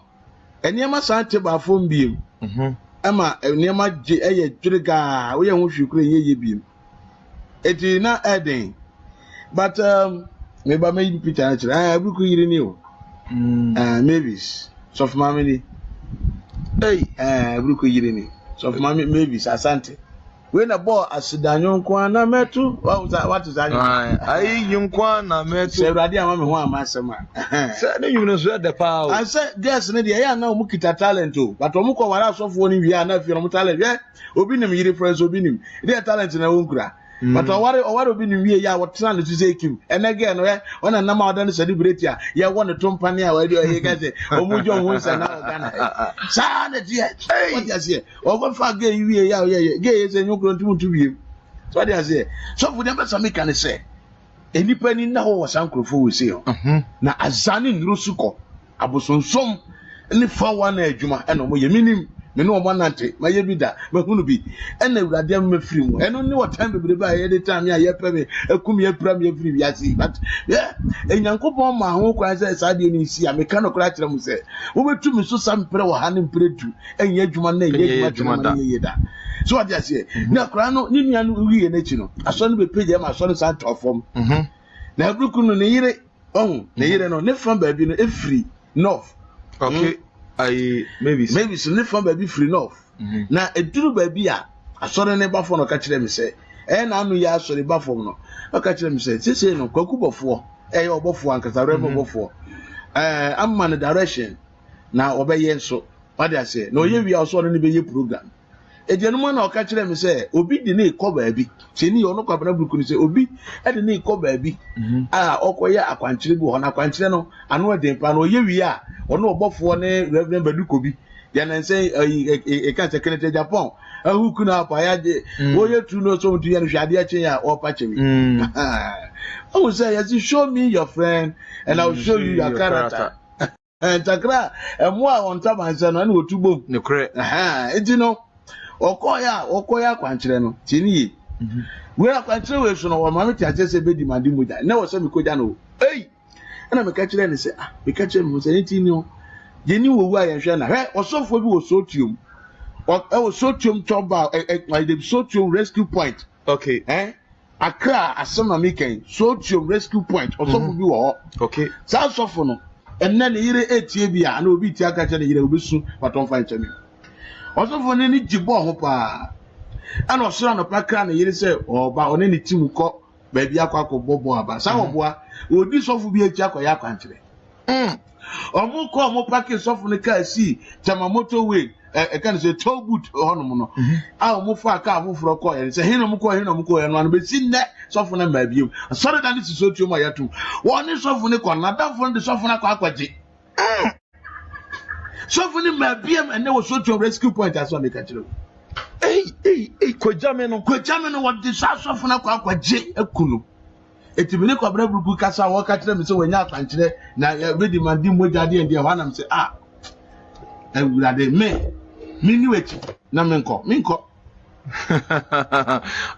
eniema san te ba fo mbiem ama eniema je eye dwiriga wo ye ho hwikure ye biem eti na eden but me ba me picture a kire abruku yiri ni o maybe so of mamini abruku yiri ni so of mami maybe asante we na ball asidanyo nko na metu what is that ai nko na metu se urade amame ho amasema se ne nyuno so de pa o and say guys ne de ya na o mukita talent o but o mukọ wara asofo ni wi na fi no talent ye obi nim yiri friends obi nim de talent na wonkura but o ware obi nim wi ya what na to say kim and again no ona na ma odan celebrate ya ye won to mpane a wadi o he gaze o mujo ho nsa na Ghana sa na die what you say o go fa ge wi ya ge ye se nyukro ntu wi so what you say so for them some can say enipa ni na ho wasankrofo we say na azani nrusuko abosonsom ni fa wa na adwuma e no mo ye minim me no mo nante ma ye bi da ma hunu bi e na urade am mafiri mu e no ni what time bebre ba ye de time ya ye pe me akum ye pram ye firi ya si but yeah enyankopon ma ho kwa say saade ni si a me kan okra kire mu say wo betu mi so sampre wo ha ne mpredu enye adwuma na enye adwuma na ye da so what you say na kra no ni nua no wi ye na chi no aso no be page ma aso no sa tofom na abruku no ne yire ne yire no ne from ba bi no e free north okay maybe so ne from baby free enough na eduru baby a asore ne bafo no ka kire me say na anu ya asore bafo no ka kire me say sese no kwakubofo ye obofo ankasa remo obofo amma no direction na obeye nso what dey say na oye wi asore ne be ye program ejenuma na ka kire me say obi di na iko baby cheni ono kwabana buku ni say obi e di na iko baby okoye akwanchire bu ho na akwanchire no anu edempa na oye wi a ono obofo ne Reverend Baduko bi ya na say e kan secretary Japan ahuku na apa ya de oye tu no so ntu ya no hwade a chen ya opa chewi I will say yes, show me your friend and I will show you your character and takra mo a on top and say no na otugbo ne kre enti no okoya kwanchire no tini we akwanchire we so no ma meti ache se be di mandi muja na wo se mi koja no na me ka kire ne se me ka kire me se ni tini o je ni wo wu ayenhwe na he osofo bi wo sotium wo sotium toba like the sotium rescue point okay Accra asema meken sotium rescue point osofo bi wo okay sa osofo no enne ne yire etie bia na obi tie aka che ne yire obesu paton fa nche me osofo ne ni jibo ho pa ana osura no pakra ne yire se oba one ne timu ko ba bia kwakọ bobo aba sa oboa odi sofo bi echi akoya kwanchire omo ko omo pake sofo ne ka si chama motorway can say toll boot honum no a omo fa ka afoforo ko ye se hinom ko ye no be si ne sofo ne ma biom sorry that is so tuo ma yatum woni sofo ne ko na da fo ne sofo na kwa akwaje sofo ne ma biom ene wo so tuo rescue point aso me ka kire Kwejame no what the sofo na kwa akwaje akunu etibine ko abra buruku kasa wo ka kire me se wanya akwankire na be di mandi moja de ndie ho na me se ewurade me ni wechi na minko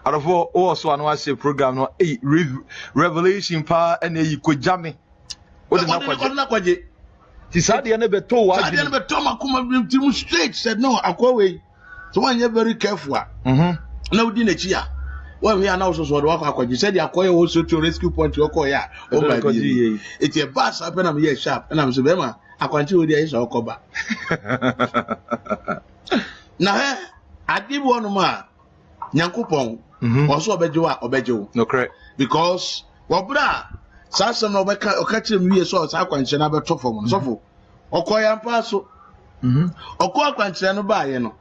arafo o so anu ase program no revelation pa na yi Kwejame o de na kwaje ti sade na beto wa sade na beto makoma tim straight said no akwawe so one you very careful na udi na chi a one we na so do akwaje said akwaye wo so to rescue point wo ko ya o ba bi it e bass up na me ye sharp na me so be ma akwanchi odi ayi so okoba na adibu onu ma nyankopon oso obejewo no correct because wobra sasa no obeka okachire mi so akwanchi na beto fom so fo okoya mpa so okọ akwanchi no ba ye no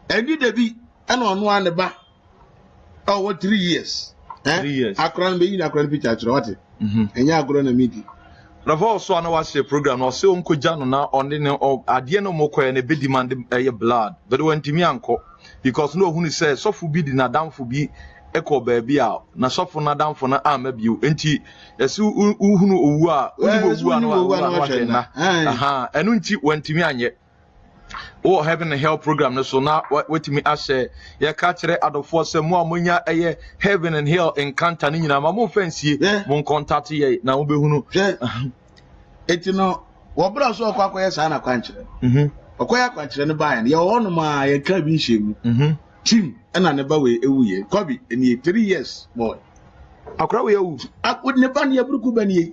eni debi ena onu ane ba oh 3 years 3 years akran be yin akran picture chiro what enya agro na midi Ravo so ana was program no se onkoja no na onde ne ade no mokoye na be demand blood but when timi anko because no hunu say sofu bi di na damfo bi eko ba bia na sofu na damfo na ama biu enti esi uhunu owu a owu na aha enu nti when timi anye o heaven and hell program no so na wetimi ahye ye ka kire adofo se mo amonya eye heaven and hell encounter ni nyina ma mo fancy mo contact ye na wo behunu eti no wo bra so kwakoye sa na kwankire okoya kwankire ne ba ye wono ma ye ka bi nhemu tim na ne ba we ewuye kobi eni 3 years boy akra we ewu akud ne ba ne abruku ba ne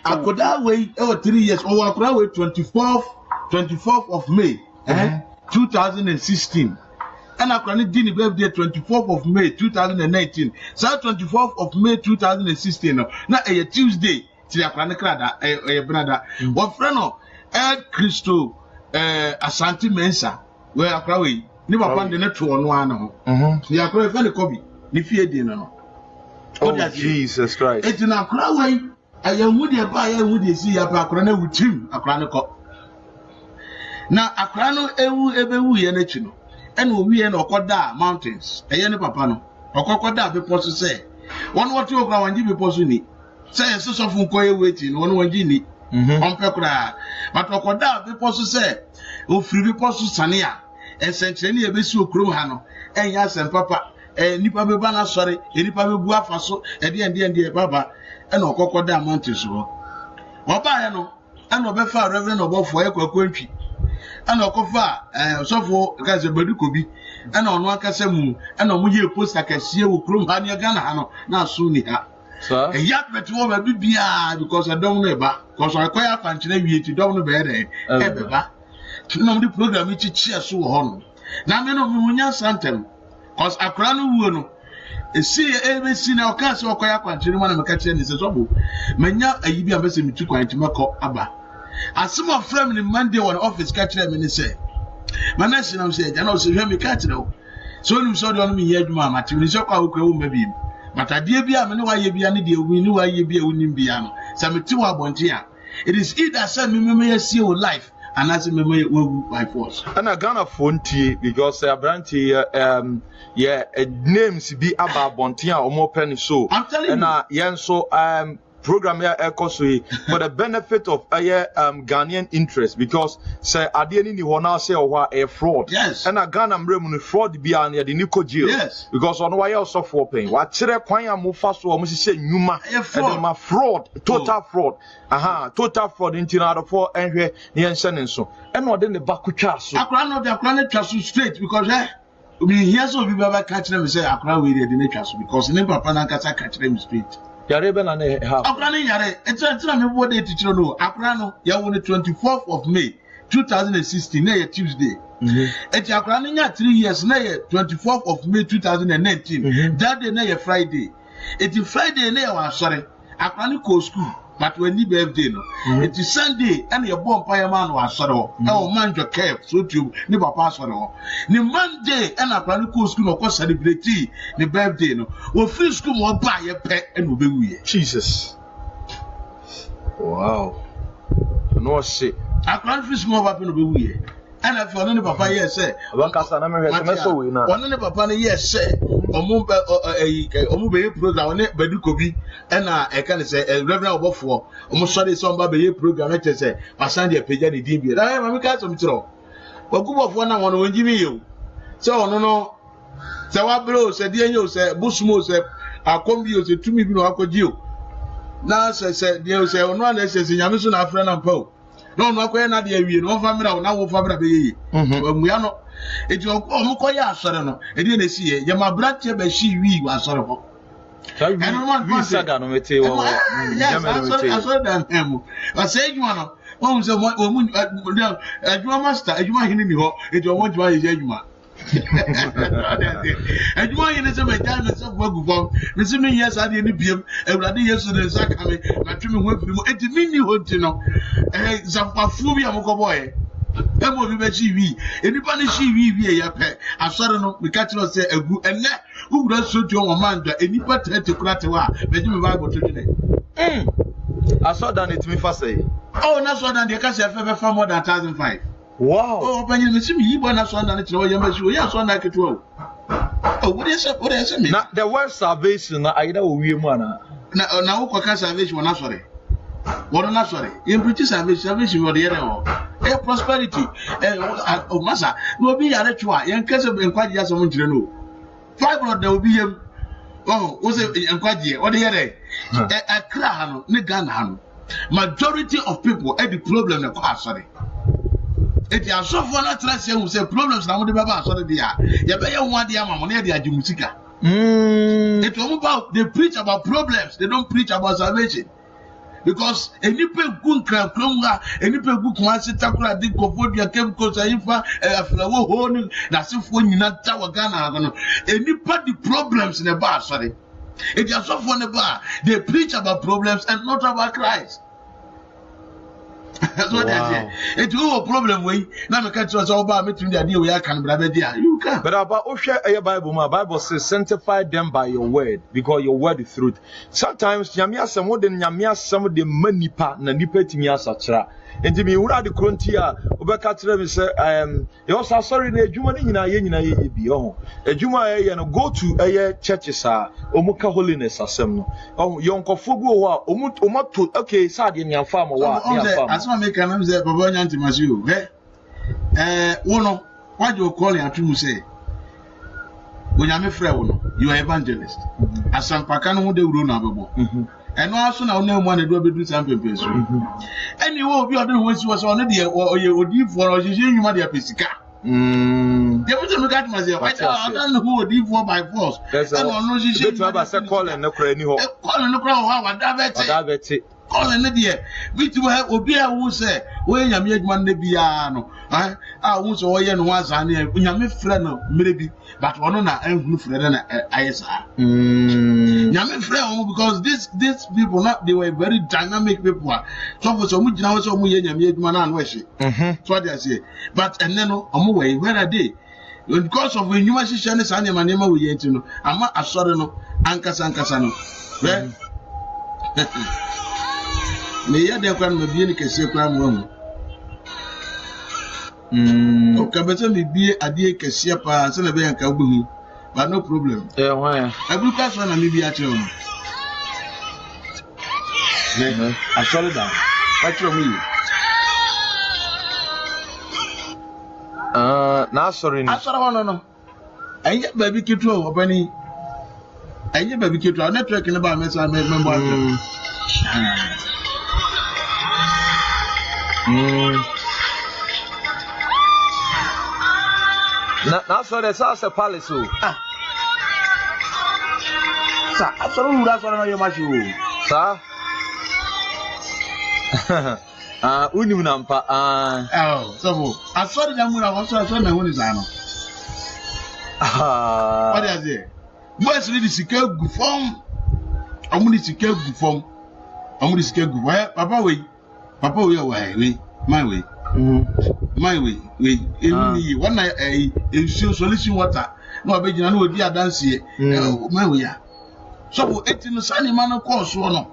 akoda we 3 years akra we 24th of May 2016 and akra ne dini birthday 24th of May 2019 so 24th of May 2016 na a Tuesday ti akra ne krada brother wo friend no Christo Asante Mensa we akra we ni papa de ne to ono ana ho ya akra fe ne kobi ni fie di no oh Jesus Christ it's na akra we ayamu de ba ayamu de si ya pa akra na wutim akra ne ko na akra no ebewu ye na chi no ena owie na okoda mountains eye ne papa no okokoda be poso se won woti okra wanji be poso ni se yeso so fun ko ye weti no won wanji ni onpe kura but okoda be poso se ofiri be poso sania esenkyere ni ebesi okrom ha no enya sem papa nipa be ba na sori nipa be bu afaso ende baba ena okokoda mountains ho oba ye no ena obefa reverend obofo ekwakwantwi ana okofa osofo kaze badukobi ana ono akase mu ana omo ye poster kasie wo krom ha ne Ghana ha no na aso ni ha sir ya betu wo ba bibia because adom no eba because akoya kwankyere wie ti dom no be ere ebeba no the program ichi chia so wo ho no na me no munya santem because akra no wuo no esi ebesi na okase okoya kwankyere mu na me ka kire ni se sobo manya ayibi ambese mitu kwankyere mako aba asem of frame in Monday on office catch them and say manasi na say jana so hwe me catch them so nim so do no me here adwuma amati ni so kwa okwa mabi but ade bia me ne wa ye bia ne de wi ni wa ye bia unim bia no say me ti wa bonte a it is either say me see your life and as me by force ana Ghana fontie because abranti names bi aba bonte a omo pen so na yen so program here for the benefit of Ghanaian interest because say adeni ni hona say or a fraud yes and a Ghana mremu fraud bi an ya de niko jail yes because on why you suffer for pain wa kire kwan ya mo fa so o mo se nyuma and ma fraud total fraud total fraud intina for enhwe ne yense ne so and o de ne ba kutwa so akra no de akra ne twa so straight because we hear so people catch them say akra we de ne twa so because ne papa na kasa catch them straight Yare be na ne ha. Akra ne yare. Etra me bo date chiro no. Akra no ya won the 24th of May 2016 na Tuesday. Eti akra ne nya 3 years na 24th of May 2019. That day na Friday. Eti Friday na ya wa sore. Akra ne go school. But when the birthday no, it is Sunday and your bomb fire man was sorrow. Oh man, your care so to ni papa sorrow. Ni Monday and a plan to school of course celebrate the birthday no. We free school more buy a pet and we be Jesus. Wow. No shit. I plan free school up and we and if you know papa yes say one cast na me so we na. One papa yes say omu be program on Beduko bi na e kan say Reverend Obofo omu sorry so mba be program na say pasan de page ni din bi na ma me ka so mitro Wakubofo na won onjimi yo say ono no say wa bro say de enyo say busumo say akombi o say tumi bi no akoji o na say de say ono na say nyame so na afra na mpa o no akoye na de awie no famira na wo famira be yi muya no eti omukoye asore no edi na si ye ma branche be shi wi wa asore ho we saga no mete wo asore dan emu o say ejuma no won say mo ejuma master ejuma hini ni ho eti o mo juma ye ejuma ejuma hini se me jan me se fogu fom me se me yes ade ni biem ewrade yesu de saka me na twemi ho afiri mo eti minni ho ti no zampafu bi amko boy emo bi be chi wi enipa ne chi wi ya pe asore no me ka tiro se agu enne ugura so ti o manda enipa tete kurate wa be ji me bible to dine asore dan it me fa say oh na so dan de ka se fe fa more than 1,500. Wow. Oh panyi me si mi yibo na so dan ne tiro wa yama si o ya so dan keto oh what is me na the word salvation na aida wo wie mu ana na wo kwa salvation na sore what na sorry in British salvation what here o prosperity masa no bi yare twa yen kase enkwaji ya so mo njire no five there will be him oh was enkwaji what here akra ha no ne Ghana ha no majority of people the problem na kwa sorry eti asofo na trust you say problems na mo de baba sorry dia ye be ye ho dia ma mo na dia ajimusika it's all about they preach about problems they don't preach about salvation. Because any people crab crumba, any people can sit takura did cofodia chemicals ifa aflawo hone that's if when you not tower Ghana any part the problems in the bar sorry it is so on the bar they preach about problems and not about Christ. That's what I say. It's a problem way. Now me catch us all about meeting the idea we can brother there. You can. But about your Bible, my Bible says sanctify them by your word because your word is truth. Sometimes nyamia some de nyamia some de manipa na nipa timi asatra. Enti mi wura de krontia obeka kire me say you so sorry na adwuma ni nyina ye bi ho. Adwuma ye no go to churches omuka holiness asem no. Yonkofo bi wo a omoto okay sad ye nyamfa ma wa nyamfa. Asema make am say baba nyanti masio. Wo no what you call ya tunu say Onyame frɛ wo no you are evangelist. Asampaka no ho de wuro na bebo. And also now no one do be something peso. And you will be on the was on the or you for or you might have pesca. They want to look at myself. I don't know who did for by force. And on no she call and no cranny ho. Call and no crowd how that calling it dear. We to have Obia who say, when you make man de piano. I won't so yen was an Yami friend maybe, but one on a friend ISR. Yami friend because these people not they were very dynamic people. So for so much now so much Yami man and worship. So what I say. But and then on way where are they? Because of when you must share the Sunday my name we yet no. I'm not a sorry no Ankasano. Me ya de kwa me bie ni kese kwa mu o ka beta me bie ade kese pa se na be yanka obuhu but no problem why abuka so na me bie a che o ne a solid down what you mean na sorry no anya baby kitu obani anya baby kitu network ne ba me sa me member na so there's a palace Sir, absolutely that's what you must do. Sir. Unim nampa. So I saw the moon. I was so my own is ano. What is it? Most of the secure good form. I'm going to secure good form. I'm going to secure good way. Papa way away. My way. My way. One night a solution water. No, I bet you know dear dance here. My way. So 18 sunny man of course one.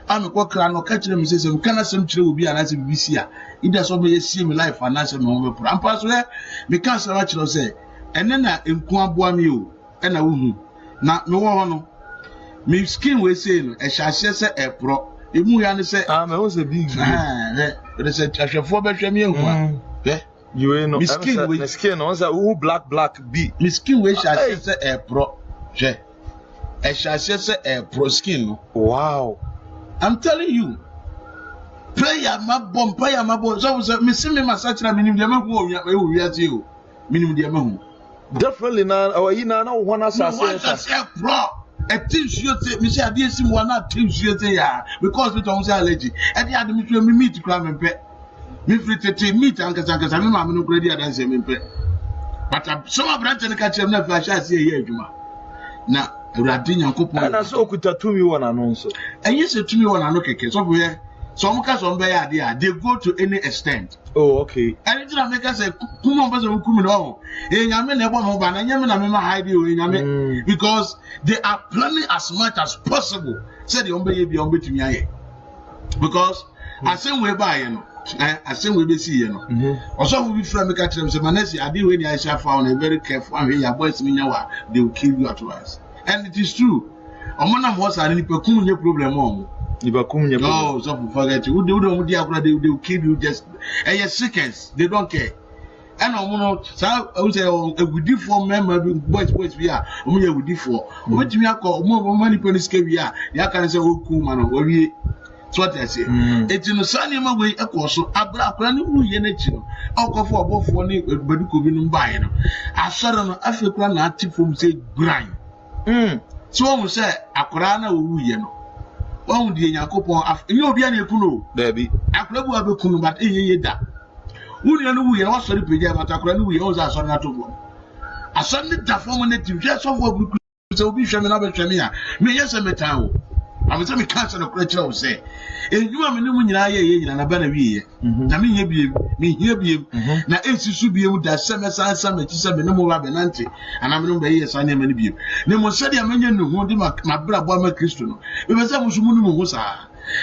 I'm a quacker and catch them says some kind of some tree will be an answer BBC. It does always see me life and answer no more. I'm past where me can't say. And then I inquire you and a woman. Now, no one. Me skin we say no. I shall say a pro. If we say, I'm also big. They said, I shall forbear me. You know, skin with skin on the black B. Me skin we shall say a pro. I shall say a pro skin. Wow. I'm telling you. Player my bomb. So, me see me massage na minimum. We are you. Minimum. Definitely now. Our now one assassin. Bro. A team should say, Mister, I didn't see one team should say, because we don't say allergy. And the other me meet to cram and pet. Me free to meet Uncle Sankas. I'm no ready at the pet. But some of Branton catch them never I shall say here, Juma. Now, Radin and Copo, and I saw could tattoo me one announce. And you said to me one announce, so where some cats on by idea, they go to any extent. Oh, okay. And it's not make us say, come on, because they are planning as much as possible. Said the ombe be ombe to me. Because I say we buy, you know. I say we be see, you know. Also, we be friend catch them. So, Manesi, I did when I shall found a very careful and your boys mean they will kill you at once. And it is true. Omana was a little problem. No, so forget you. They will kill you just. And your seconds, they don't care. And I'm not. So I would say, we do for member boys we are. We do for. What we are called more money pennies we are. You can say, oh, cool man, or we. That's what I say. It's in the sunny way, of course. So Abra planning who you know. I'll go for both one, but you could be buying. I saw an African native from say grind. So I will say, Akorana, who you know. One day, Yakopon, you be an Ekuno, baby. I could have a Kuno, but that. Would you know we are also the but I we also are not to go. I suddenly performed it just of what we could be sharing up at Tremia. Me, yes, I'm a town. I was a cancer of creature, say. If you are a new and a better be, I mean, me here be. Now, it's should be able to send us some no more Rabenanti, and I'm not here, so I name any. No more said, I mean, you know, my brother Christian. It was a Musumu.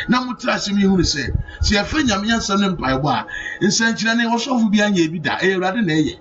Now, what trust me who say, see a friend, I'm young son by war, and sent you an also be an yebida, a rather nay.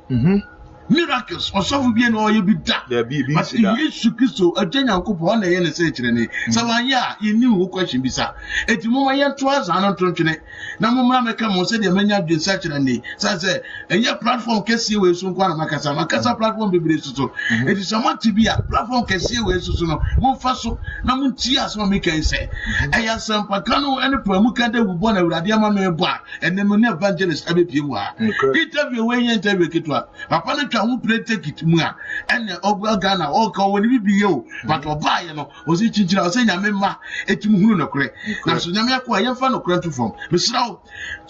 Miracles, or so be an all you be that. There be so a general couple on the NSA. So, yeah, you knew who question be, sir. At the moment, you twas are not trunching. Now, Mamma come on, said the many of the search and day. So I said, and your platform can see where soon one Macassa platform be so. It is somewhat to be a platform can see where soon. One fast, no one tears what we can say. I have some Pacano and a Pramuka who born a Radiama bar, and then when evangelist Abby Pima. Interview away and tell you, Papa. Who play take it mua and the Ghana all call when we be you, but or buy was it in saying a member at Muno cre. Now so Namia quite fan of credit from Mr.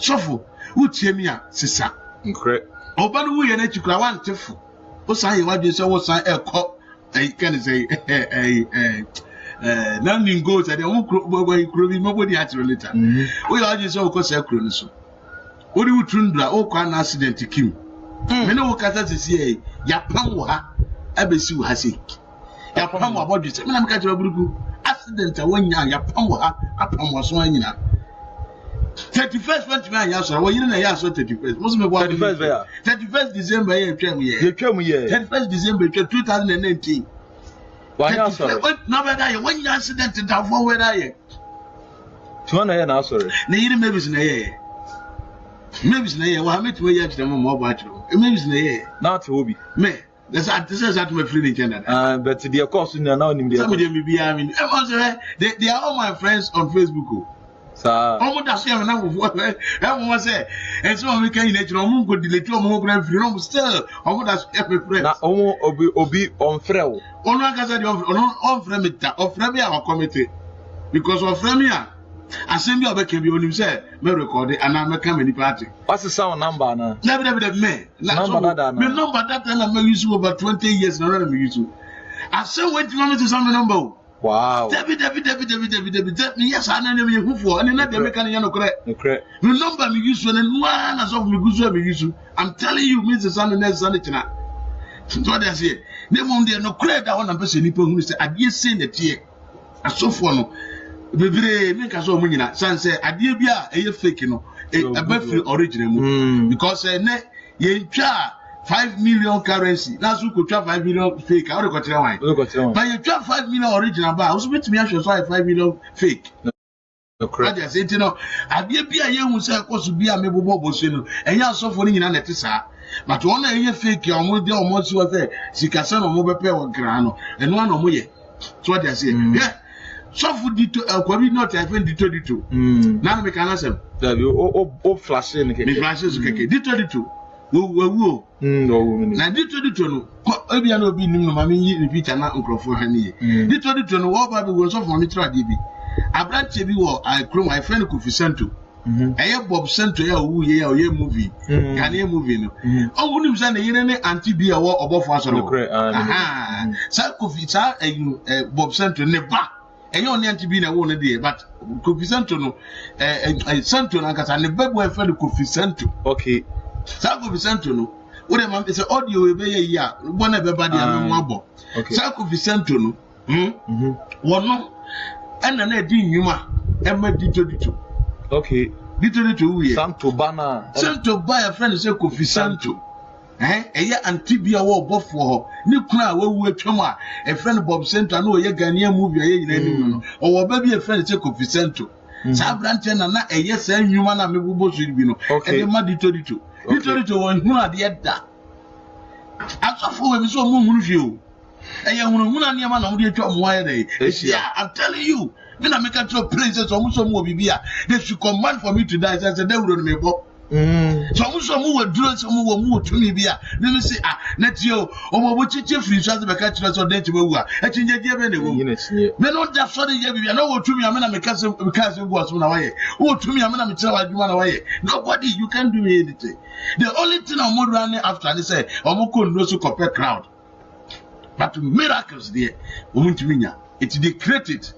Shuffle, who Chemia, sister. Incredible. Oh, but we are not you want to. What's I what you say was I call I can say landing goes at the own could be nobody at later. We are just all cause a chronism. What do you tundra or can accident to kill? Many will catch us say, Yapamwa, Abesu has it. Yapamwa body, I'm catching a blue accident. When Yapamwa, upon was one. 31st went to my house, or you know, 31st. Most of my 31st December, 31st December 2019. Why not? Nobody, when you accident down for where I am. 200 now, sorry. Maybe in a year. Maybe it's not. Well, I met you yesterday. More about you. Maybe it's not. Not Obi. Me. This is that my friend in Canada. But the course in now in the. Some of them be. I mean, they are all my friends on Facebook. Sir. Almost the same number of everyone say, and so we can let you know, go delete your mobile free still. Almost every friend. Obi on Frel. On Fremita, of Fremia or committee. Because of Fremia, I send you a back and you say, may record it and I'm a comedy party. What's the sound number now? Never me. Number that time I'm used to over 20 years and I'm used to. I said, wait to me to some number. Wow. David. Yes, I know you for and not the mechanic correct. Remember me use when one as of me use. I'm telling you, Mrs. Sunday next Sunday tonight. What I say, they won't no credit that one person who say, I did say that here. I so for no. Baby, make us all money. Son say, I did be a fake, you know, a birthday original. Because ye 5 million currency. That's who could 5 million fake. I don't know why. But you 5 million original, but I was with me. I should 5 million fake. Correct. I said, you know, I did be a young who said, of course, be a maybe bobo, and you're so funny in an etisa. But one a year fake, you're more than almost what there. She can send a mobile pair of grano, and one or more. So what I say, yeah. So for dito, not I think dito. Now we can answer. Oh, flashing. The flashes, okay. Dito. Woo. Na dito no. Ebi ya no bi nim no ma me yi repeat na nkrofo ha ne ye. Dito no wo ba bi wo so for me tra de bi. Abrante bi wo I chrome my friend Kofi Santo. Eye Bob Santo ya wu ye ya ye movie. Kan ye movie no. O nim say na yire ne anti bi ya wo obofo asoro. Aha. Sa Kofi sa Bob Santo ne ba. Enyo on anti bi na wo ne de but Kofi Santo no Santo na kasa ne ba bo friend Kofi Santo. Okay. Sako Vicento no. What am I say audio we be here. One everybody am mabo. Sako Vicento no. Wono ena na di nwuma e ma dito. Okay. Dito we. Santo bana. Santo buy a friend say Kofi Santo. Eya antibia wo bofo ho. Ni kuna wawu atwam a a friend Bob Santo na o ye Ghanaian movie ye nyina ni no. O wo ba bi a friend say Kofi Santo. Sa branche na eye sa nwuma na mebubo so bi no. E ma dito. Dito won hu ade da. Asofo we bi so mo hunu hwe o. Eye hunu na niam na mo de atwa mo aye dey. I'm telling you, me na make a places so mo bibia. They should command for me to die. I said they will me bo. So mo we duro so mo to me bia. Me say na tio o mo chiche free so be ka chira so dent bewu a. E chinje die be ne wo. Me no da so de ye bibia na wo to me na me ka se go so na waye. Wo to me na me chira wadwuma na waye. Nobody, you can't do anything. The only thing I'm more running after they say omoko no so compare crowd. But miracles there omuntiminya it they created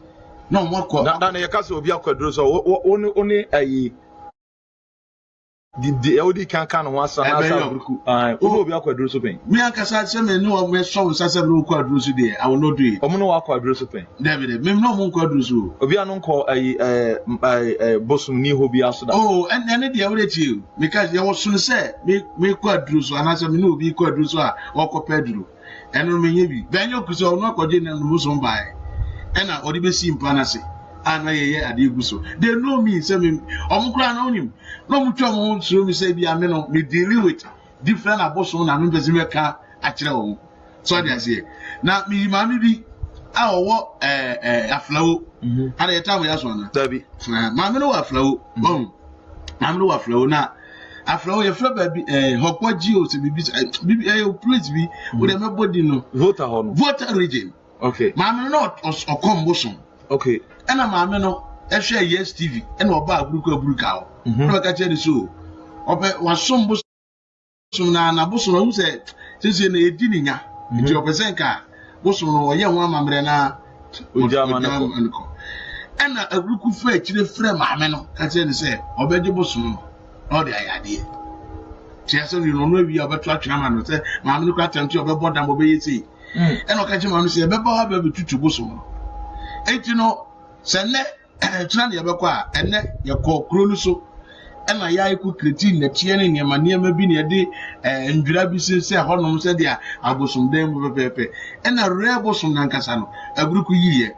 no more call na na yaka se obi akwaduro so oni ayi the odi kan ho asa na asa buruku obi akwaduro so pen me akasa se me no me so sasa no kwaduro so there I will not do it omo no akwaduro so pen David me no mo kwaduro so obi anu nko ayi bosum ni ho bi aso da and the other you because there was soon say me kwaduro so anasa me no obi kwaduro so a okopeduro enu me yebi benyo kuso no akwaje na no so mbae ena odi be si mpa na se ana ye ade guso they know me say me omukura na onim no mutwa mo so me say bia me no me deal with different aboso na no pese me ka akire wo so dey say na me ma me bi a owo aflawo ana ye tawo ya so na dabi ma me no aflawo ma me no aflawo na aflawo ye fra ba bi hokwaji o se bibi place bi wo dem body no voter region. Okay. Mama no okomboson. Okay. Ena mama no ehwe yes TV ena oba aburuka o. No ka che so. Ope wasom bosom na bosom no se na edi ninya. Nti opesen ka bosom no oye ho amamre na ojama na ko. Ena aburuku fa akire frɛ mama no ka che se obeje bosom no de ayade. Tiaso ni no wi obeto atwena ma no se mama no kwa tanti obebo dam obeyesi. Eno ka chima no se beba ha ba betutu bosom enti no se ne tuna ne beko a ene ye ko kro no so ena ya iku creatine na tie ne niema bi ne de ndwira bi se honom se dia abosom den bu pepepe ena re bosom nan kasa no aburuku yiye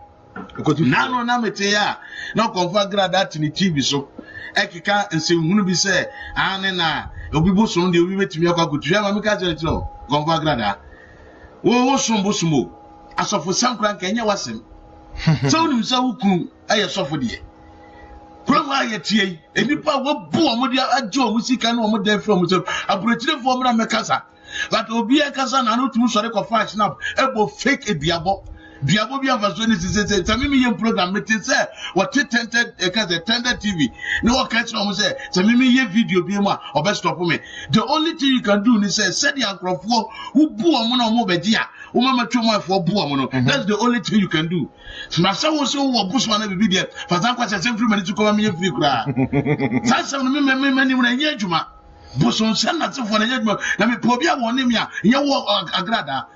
na no na mete ya na konfa grada tini TV so ekika nsehunu bi se ane na obi bosom de obi metimi akwa kutu ya ma me ka je tiro konfa grada wo sombo asofo sankran kanya wasem so nim sa wuku aye sofo de Program yetie enipa wo bu omo dia ajo musika na omo dey from so abrotire for na mekasa but obi ekasa na no tumi sori ko fa snap ebo fake ebiabo biabo bia vaso ni se tami ye program meti se what tented ekase tended TV no what catch omo se tami ye video bi mu a obe stop me the only thing you can do ni say said the ankrofo wo bu omo na omo beji a wo mama twoma for bu omo no that's the only thing you can do na say wo so wo busuma na bibi dia fa san kwa se free money to come me free kura san se no me ni na nye adwuma boson san na te fo na nye adwuma na me po bia wo ne me a nye wo agrada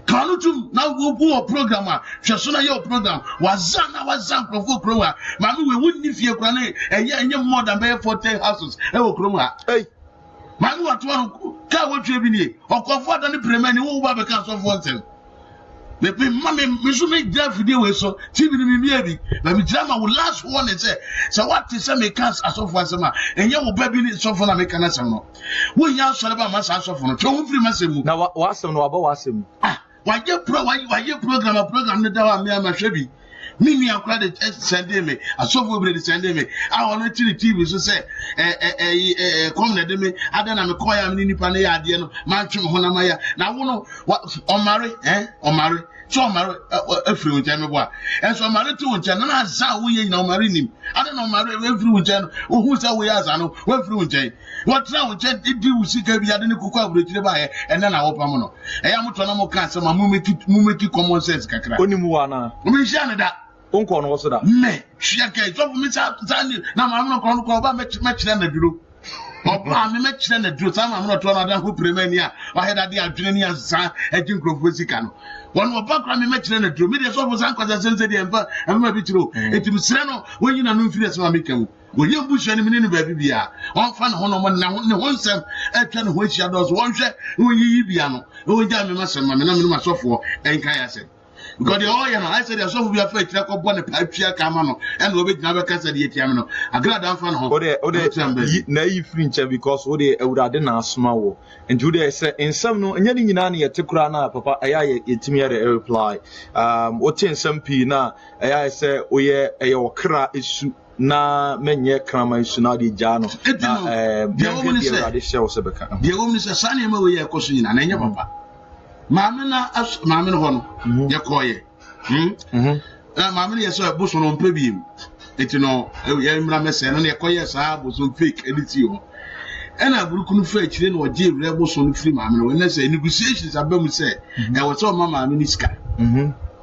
kanutum na wo bu program a hwe so na ye program wazan krofo krowa ma me we wonni fie kura na enye more than 40 houses e wo kroma hey ma me wato ka wo twa bi ni okofo da ne premier ni wo ba be ka so for ntem me me so me gra video we so TV ni me bi na me drama wo last one say what is me can asofo asema enye wo ba bi ni sofo na me kan asem no wo nya so ba ma sa asofo no twa wo free masem na wa asem no aba wa asem waje program ne dawa me amahwebi mimi akura de send me asofo bre de send me I want to TV so say come na de me ada na me koya me nipa na ya ade no ma ntwe ho na maya na wo no omare so omare afri wonja me bo a enso omare ti wonja na za wo ye na omare nim ada na omare afri wonja no wo hu sa wo ya za no wo afri wonja what na wonja di usika bi ade ne kuku aburotire ba ye ene na wo pam no eya moto na mo kan se ma mu meki common sense kakra onimu wa na o me hia ne da onko no so da me hia kai so mi sa ni na ma mo no ko ba me kire na duro oba me kire na duro sa ma mo to na da ho premier ni a wa he da de adwene ni ansa agin krofo sika no won oba kra me kire na duro me de so bo san kwasa sense de emfa emma bi tiro etim sire no wonyi na no mfiri so ma mekamu wonye mbusu ani me ni ba bibia won fa ne ho no mo na ne ho nsem atwa ne ho ahia do so won hwe wonyi yi bia no wonja me masem ma me na me no masofo enka ya se because the oil I said the so we are fake like born a pipe kama no and we be na be kasa de etiam no agrada fan ho ode na yi free nche because ode ewurade na asoma wo and you dey say ensam no enya ni nyina na yete kura na papa aya yetimi ya reply what ensam pi na aya say oye okra esu na menye krama esu na de ja no de woman say ewurade show se beka de woman say sane ma we ye koso nyina na enya papa maame ho no ye koye maame ye so buso no mpa biem eti no ye mra mese no ye koye sa buso fake editi ho ena buruku no fa akire no oje ewre buso no free maame no na say negotiations abam say e wo so maame ni sika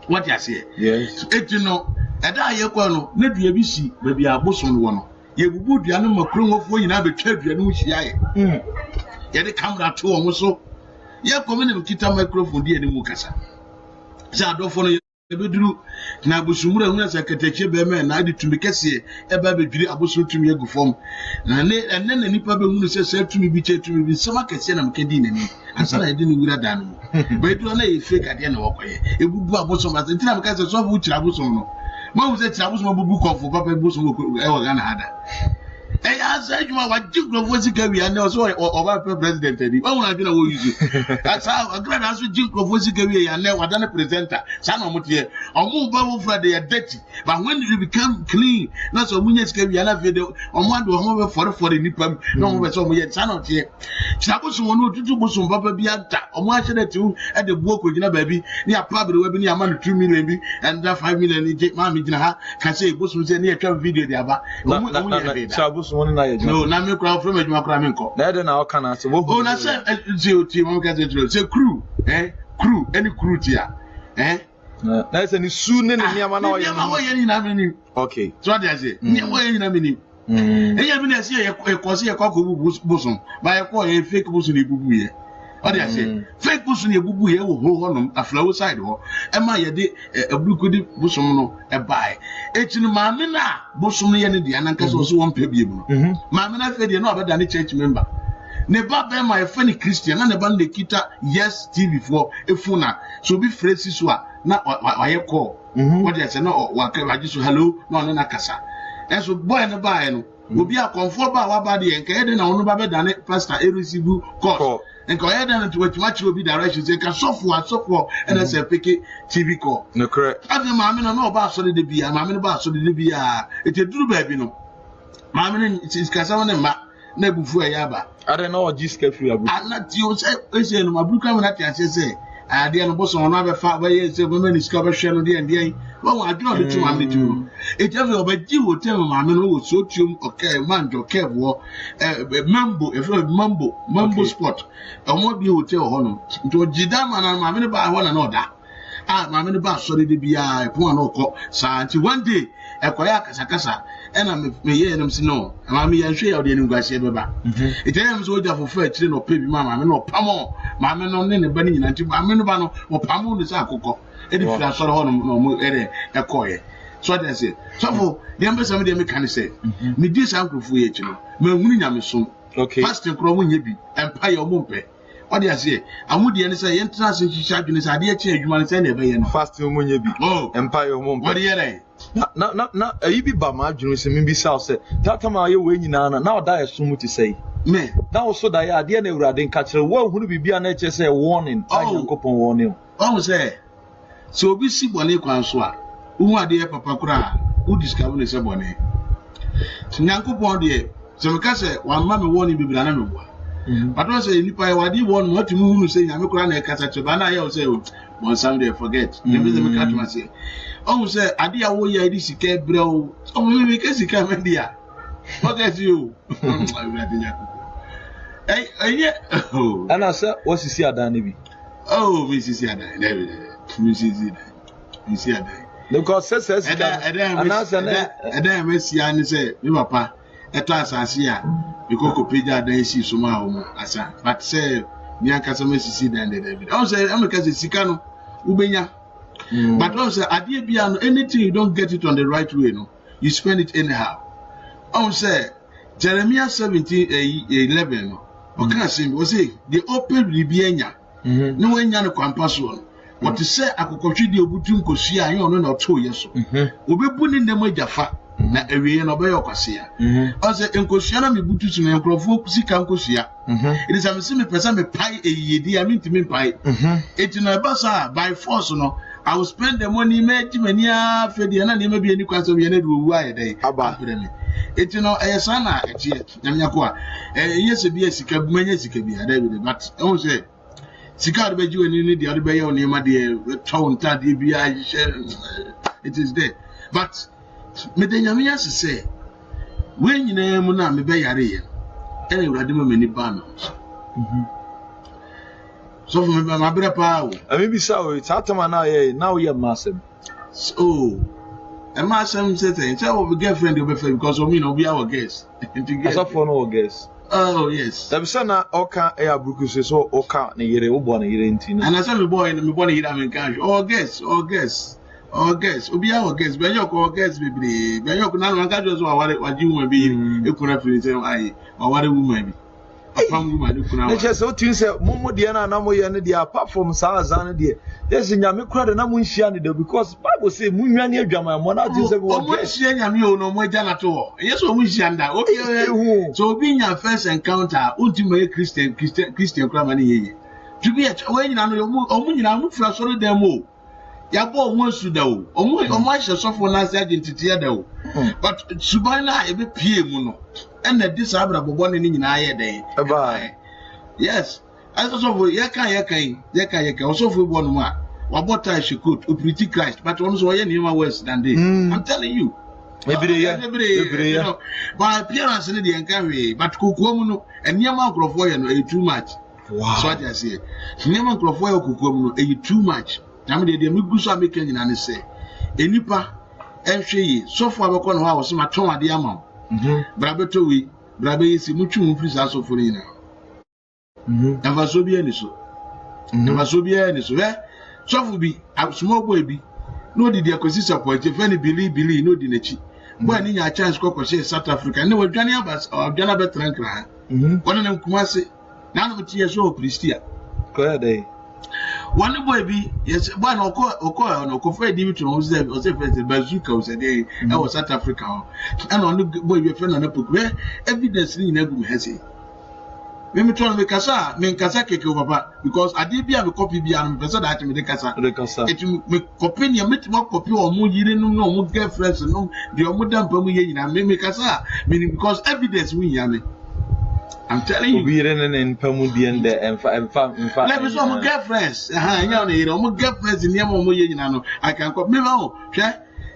what you say yes eti no eda ye kwa no na dua bi si ba bi abuso no wo no ye bubu dua no makro ngofo nyina betwa dua no hia ye ye de camera to wo so ya komene mkita microphone die ni mu kasa za adofo no ebeduru na abusumura hu na sekatache be me na ade tumi kese e ba bedwiri abusuru tumi egu fom na ne na nipa be hu se se tumi bi che tumi bi sama kese na mkedi nani asara ede ni wura dan mu be du na e fake ade na wokoye ebubu abusum asenti na mkase so bu chira abusum no ma hu se chira abusum bubu kofo papa abusum e wo ga na hada I said you are Jinko Fosika, and also about president. I want to know you. That's how a grand answer Jinko Fosika, and never done a presenter. Son of Mutia, or move Bible for they are dirty. But when you become clean, not so much can be another video on one to home for the Nipam, no one so yet, son of here. Chabos won't do Busum Papa Biata, or one should two at the book with your baby, near probably webbing your man 2 million and that 5 million. Mammy can say Busum near 12 video there. No, na me crowd from my cramenko. Na na o kana se wo. Oh, na say GOT mo ka say crew, crew, any crew tia. Na say ni su ne ne niam na o ye. Niam o ye ni na meni. Okay. So what dey say? Niam o ye ni na meni. Eya bi na say e ko say e ko busun. Ba e ko ye fake busun e bubu ye. What dey say? Fake busun e bubu ye wo ho no aflawo side ho. E ma ye de ebrukudi busun no e bai. Etinu maame na bosom ye ne dia na nka so won pa bie mu maame na fe dia na obeda ne church member ne ba be my friend Christian na ne ba ne kita yes TV for efuna so bi fresi so a na wa ye call what dey say no wa ka waji so hello no na kasa enso boy ne ba no obi a comfort ba wa ba de enka ye de na onu ba be da ne pastor erisibu course enka ye de na to watch obi direction say ka sofo and say pick TV call no correct ade maame no ba so de bia maame no ba so de bia ete duru ba bi no maame ne kasa wona ma na bufu ayaba ade na oji scafe abu anati o se no mabruka na ti ase se ade no boso no abefa ba ye se mama ni ska ba hwe no de ande won adwo de tu maame tu e je fe obaji hotel maame no wo so tium okay manjo kevo mambo sport omo bi hotel ho no nto jida mana maame ne ba ho na no da maame ne ba so de bia po na okọ sa nti one day ekoya kasakasa ena me ye enum si no maame ya hwe ya de enu gwase beba etem so oja fofo akire no pe bi maame no pamo maame no ne ba ni nyina nti maame no ba no opamo no sa akokọ edi fira so ho no mo ere ekoye so dey say so for the ambassador me dey me kan say me di sa nkrofo ye chino ma hunu nyame so fasting kro mo nya bi empire o mo mpe o dey say amudi ne say yentra se hihia adwene say ade eche adwuma ne say na ebe ye no fasting mo nya bi empire o mo mpe what dey there na ayi bi ba ma adwene se me bi sa say tata ma ye we nyina na oda yeso mu ti say me na also da ya ade na ewurade nka kire wo hunu bibia na eche say warning ankopon warning o say so obi si bone kwan so a uhu ade ye papa kura u discover ne se bone nyankopon de se me ka se wan ma me warning bibira na me bo but o say nipa ye wadi won mo tumi hunu se nyame kura na e kasa che ba na ye o say one someday forget me me ka tuma say o say ade ya wo ye di sika breo o me ke sika me dia forget you ana say what sisi adan ne bi me sisi adan me sisi adan because says ana say na me sia ne say me papa eto asase a bikoko peja adan si so ma ho asa but say me akasa me sisi dan de David o say am ka sika no ubenya but o say ade bia no anything you don't get it on the right way no you spend it anyhow o say Jeremiah 17:11 no o can say o say the open ribienya no wenya no kwampa so no what to say akokotwe de obutu nkosu a yon no na oto yeso obebu ni ndem ajafa na ewie no be yokwasea o say nkosu na mebutu su na nkrofo sika nkosu ya it is am say me person me pai eyedi I mean to me pai it no basa by force no I will spend the money me timani a fedi na ne ma bi ani kwaso bi na de owu aye dai aba me it no eyesa na etie nyamyako a yese bi sika bu manya sika bi ada bi but o say sika de beji woni ni de ade be ye oni ma de tawunta de bi a it is there but me de nyame ya se we nyina mu na me be yare ye ene urade ma mani ba na so for me ma bere pa o ami bi sa o tatama na ye now ye massive oh and my son said tell of a girlfriend you be because of me no be our guest as a for no guest oh yes dem say na oka e abruku so oka na yere wo bo na yere nti and I say me boy na yere am kan oh guest obi our guest be your guest be your na no kan so aware waji woman be ekuna firi say ai aware woman be apam woman ekuna na che so tin say momo de na mo ye ne de apart from saazan de yes nyame kura de na mo nhia ne de because Bible say munwa ne adwama mo na tin say we o mo nhia nyame o no mo agya na to yes o mo nhia nda obi so obi nya first encounter ultimate Christian kura ma ne yeye to be a we nyina no o mo nyina mo fra soro dem o ya bo won su da o mo ahye sofo na say identity ya da o but suban na e be pie mu no and the disabra bobo ne nyina aye den yes as sofo ye kan o sofo bo no ma wa bota she could o pretty Christ but one so ye nima worse than this I'm telling you every you know by appearance ne dey enka we but kokuo mu no eniema nkrofo ye no e too much wow so what I say eniema nkrofo ye kokuo mu no e too much na me dey me guso ameka nyina ne say enipa enhwe yi sofo abekọ no ha wo se ma ton ade ama brabeto wi brabe yisi mutwu mu free sa sofo ni na ava so bi ani so sofo bi small boy bi no di dia kosi support fe ni bili no di nachi boy ni nya chance ko share South Africa ne wadwane abas wadwana betrankra wona na nkumase na no tie so Christia ko ya dai one boy bi yes boy no ko fe di bitu no say first bazooka o say dey e was South Africa and on boy bi fe na poku evidence ni na gu me hese me try me kasa keke o papa because ade bia me copy bia no person that me de kasa it me copy ne me timo copy o mo yire no no mo girlfriends no de o mo dampa mu ye nyina me kasa meaning because evidence we ya me I'm telling you we renen in pamudi and emfa let me so mo girlfriends nya no yire o mo girlfriends ni am mo ye nyina no I can copy me ma hwe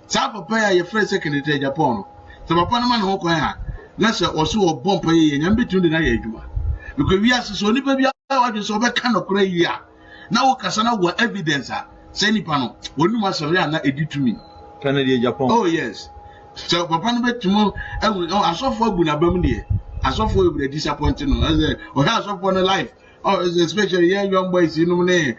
sa papa ya your friend secretary Japan so papa no man ho kwan ha na se o so o bompa ye nya mbetu de na ya adwuma because we are so nipa bia wadwe so be kan okra yi a na wo kasa na wo evidence a say nipa no wonu ma so na editumi Canada Japan oh yes so papa no betumo asofo agu na bam de asofo e be disappointing no as o ha asofo no life oh especially young boys you know ne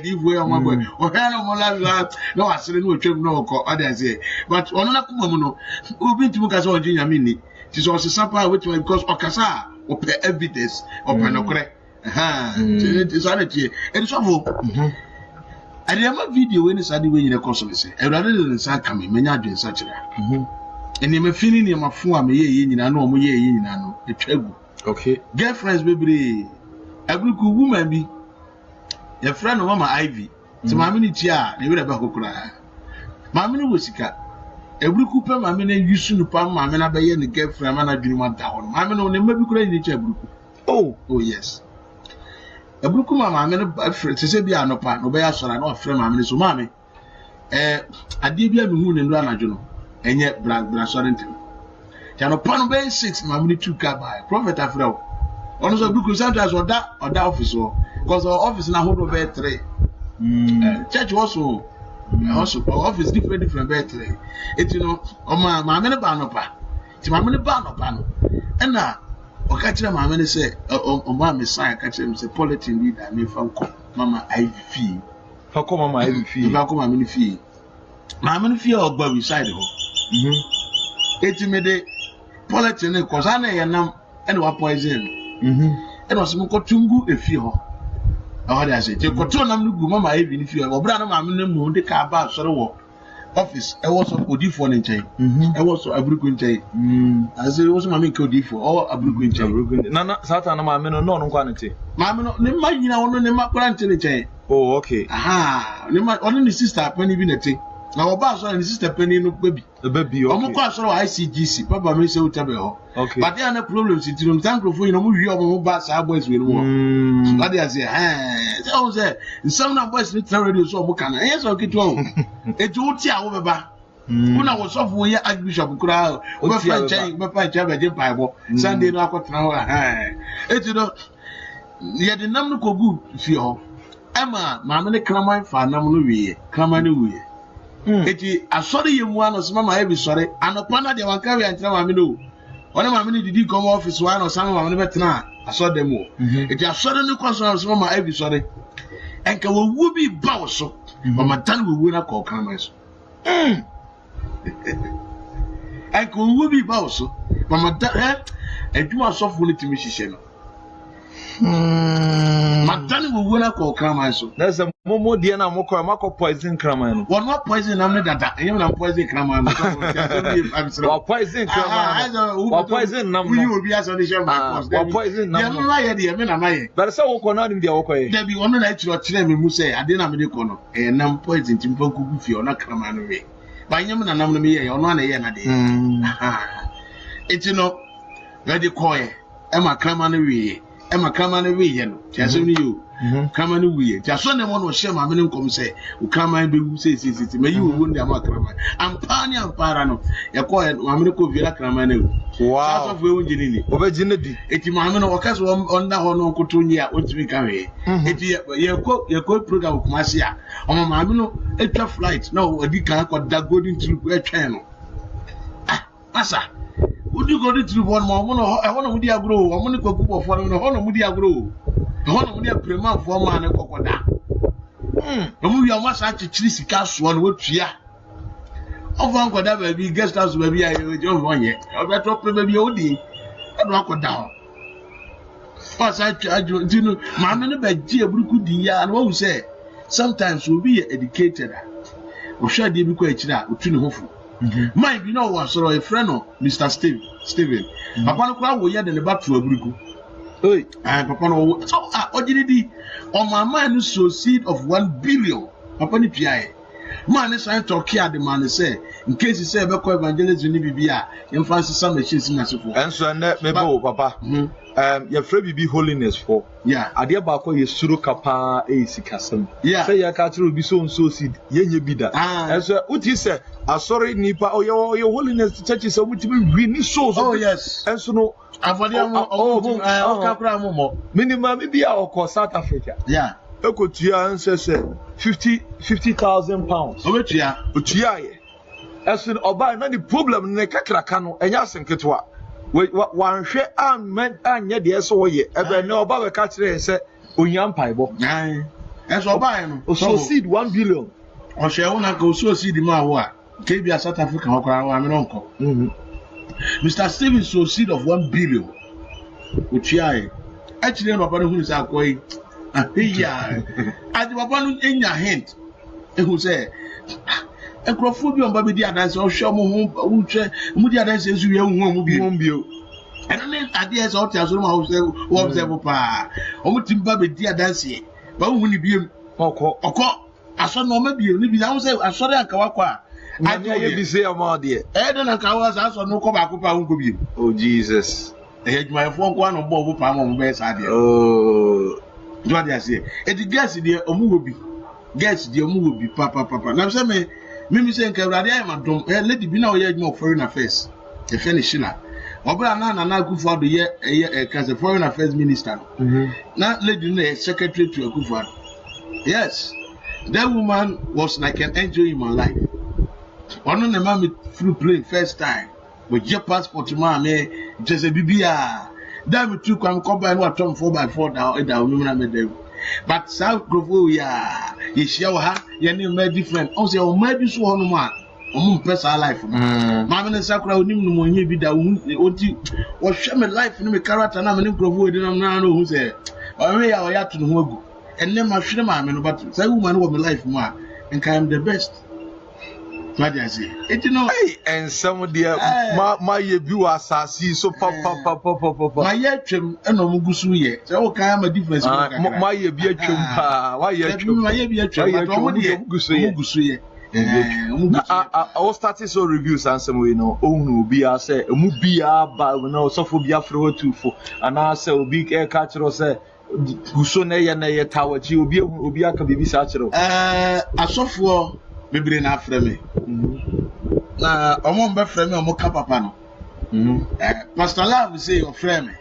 divu e o boy o ha no mo la no asere no twem no ko others say but ono na kuma mu no obi ntimu kasa o jinya mini ti so sapa which because okasa open evidence open no correct it's already and so I remember video when it's adi when you console say e rather than say come menya adwen sa kire and me feeling me mafu am ye nyina no mo ye nyina no etwagu okay girlfriends baby agruku woman bi your friend no mama Ivy ti mama ni ti a na we ba kokura mama ni wosika agruku pe mama na yusu no pa mama na ba ye ne girlfriend mama na dwunu ma da hon mama no ne mabi kura ni ti agruku oh yes agruku mama no se se bia no pa no ba ya sora na ofre mama ni so mama ade bia me hu ne ndo anadwo no enye bra sorrent ya no pa no be 6 mama ni 2 ka ba prophet afrawo ono so agruku sometimes oda office o because our office na hold over 3 church also office different be 3 it you know o mama ne ba no pa ti mama ne ba no pa no na o ka kire mama ne say o ma me sign ka kire me say politics leader me fa ko mama IVF fa ko mama IVF fa ko mama ne fi o gba we side ho eti me de politics ne ko sa na ye nam and wa poison and was mo ko tungu efi ho o da say te ko to nam no gu mama IVF ni fi o bra na mama ne mu de ka ba sore wo office e was odifo ne nchen e was abruku nchen as it was mama nke odifo or abruku nchen na sata na mama no no nkwa nte mama no ne ma nyina wono ne ma kora nchen nchen oh okay ne ma ono ni sister pani bi nete na oba so ni sister pani no baby okay omo kwa so ICGC papa me say utabe ho okay but there na problems it no thank you no mo wi omo ba sa boys we no so that dey say so say some na boys ni radio so omo kana yes o kitu o etu uti a wo beba una wo so fo ye archbishop kura o be fa nche be je paibo Sunday no akotena ho etu no ye de nam no kogu fi ho ema maame ne kraman fa nam no wiye kraman ne wiye eti asori ye mu ano so mama e bi sori anopa na de wanka wi antra maame no one maame ne didi come office wa no san maame ne betena asode mu eti asori ne kwaso so mama e bi sori enka wo wu bi ba wo so mama tan wo wu na ko kraman so enka wo wu bi ba wo so mama tan eduma sofo ne timi hihye no matani wo wu na ko kraman so that's a momo dia na moko makọ poison kraman no one more poison na me dada enyem na poison kraman no wa poison kraman wa poison nam no we obi aso de shema wa poison nam no na ye de me na maye but say wo ko na nim dia wo ko ye da bi ono na chire me mu say ade na me de ko no nam poison tim fa kugu fi ona kraman no we ba enyem na nam no me ye ono na ye na de etino ready ko ye e ma kraman no we ema kama na we ye no tiasem ni yo kama na we ti aso ne mo no hye ma me nkom se o kama be wu se me yi wo ndi ama kama ampani ampara no ye ko ma me ko viera kama na wow so fo e wonjini ni oba jine di eti ma me no o kaso on da ho no kotonyi a o timi ka we eti ye ko program kuma se a o ma me no etwa flight na o di kan ko da golden trip e twen no asa udi go di trip one mo no e hono mudi agro o mo ni kwaku bo fo no hono mudi agro o hono mudi prema fo ma ne kokoda no mu wi amasa chichiri sika so no watua o fa nkoda ba bi guest house ba bi ayo je o wonye o be to pre ba bi o di e do akoda o o sa aju dinu ma me no ba ji eburuku di ya no wo say sometimes we be educated o sha di bi ko akira o tu ne hofu my be no was so a friend of Mr. Steven papa no kwa wo ye de ne ba to aburuku Hey, papa no. So ojidi on my mind so seed of 1 billion. Papa ni tuae. Man is trying to care the man say in case he say be ko evangelism ni bibia em fancy some machines na so for. Enso na me bo papa. Your friend be holiness for. Yeah. Ade ba ko ye suru kapa e sikasem. Yeah. Say ya ka tro bi so seed yenye bi da. Enso uti say asori nipa your holiness church say mutimi wi ni so. Oh yes. Enso no avodi am okakura mo. Minimum bi a okọ South Africa. Yeah. Ekotua enso say 50,000 pounds. Obetua. Otua ye. Enso oba na the problem ne kakraka no enya asenketwa. Wanhwe amman anya de eso wo ye ebe na oba be ka kire se onya mpaibo eso oba no so seed 1 billion o she wona ka so seed ma wo a ke bia South Africa ho kra wa me no nko Mr. Steven so seed of 1 billion uchiae actually no papa no hu say akoi ya adi papa no enya hint ehu say ekrofo bi on ba be di adanse o hwe mo ho utwe mu di adanse ezu ye hu mo bio eno ne ade ese o ti aso ma ho se wo se pa o mu timba be di adanse ba hu ni biem okọ aso no ma bio ni bi na ho se aso re anka wakwa ade ye bi se ama de de na ka wa aso no ko ba ko pa hu ko biem oh Jesus juma fo nko anu bo pa mo be sa de do ade ase e di gas de omu wo bi gas de omu wo bi papa na se me Mimi say nke urade ay madom lady bi na o ye adwuma foreign affairs e fe ni shila obra na Akufo-Addo ye as a foreign affairs minister na lady na secretary to Akufo-Addo. Yes, that woman was like an angel in my life. One na me flew plane first time with your passport ma me just a bibia that me took am come by no atom 4x4 down me na me dem. But South Grove ya ye share ha ye name me different o say o ma bi so hono ma o mu pesa life ma me sakura onim no mo nye bi da o ti o hwe me life no me character na me ne Grove di na no hu say o me ya o ya to no agu enne ma hwere ma me no but say woman wo me life mo a nka am the best what I say it no hey and some there ma ye bi wa asasi so papa ma ye twem eno mo gusu ye say o kan am difference ma ye bi atwem pa wa ye atwem ma ye bi atwem but o mo de gusu ye I started so reviews and some way no ohunu obi a say emu bia ba no sofo bia frɛ watufo ana say obi e ka kyerɛ say guso na ye tawachi obi aka bibi sa kyerɛ asofo bibire na afrɛ me na omo mbe frɛ me omo ka papa no Pastor Love say o frɛ me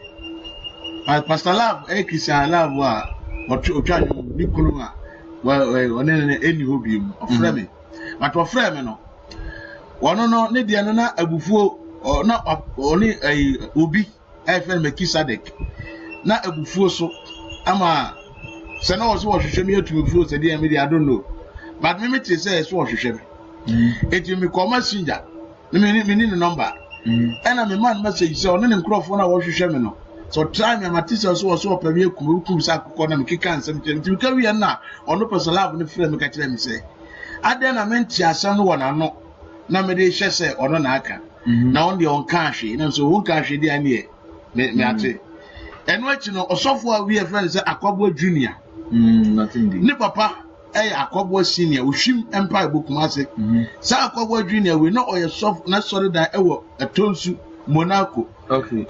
Pastor Love Christian Love wa otwa ni kunu a onene eni hobi mu o frɛ me but o frɛ me no wono no ne de no na abufuo na oni obi frɛ me Kisadek na abufuo so ama se na wo so hwehwɛ me atubufuo se de me I don't know but me tell say so hwehwɛ me eti me call messenger me ni number and me man message say ono ne nkrofo na wo hwehwɛ me no so try me matisa so so pa me kum sa akokɔ na me keka nsɛm ti ka wi na ono person love ne frɛ me ka kyerɛ me say ade na me nti asɛm no wɔ na no na me de hwɛ sɛ ono na aka na on de on ka hwe na so won ka hwe de ane me ate eno achi no osofo a we friend say Akwabo Junior nothing dey ne papa Akwabo Senior ohwim empire bokumase sa Akwabo Junior we no oye soft na sorry da ewo Atonsu Monaco okay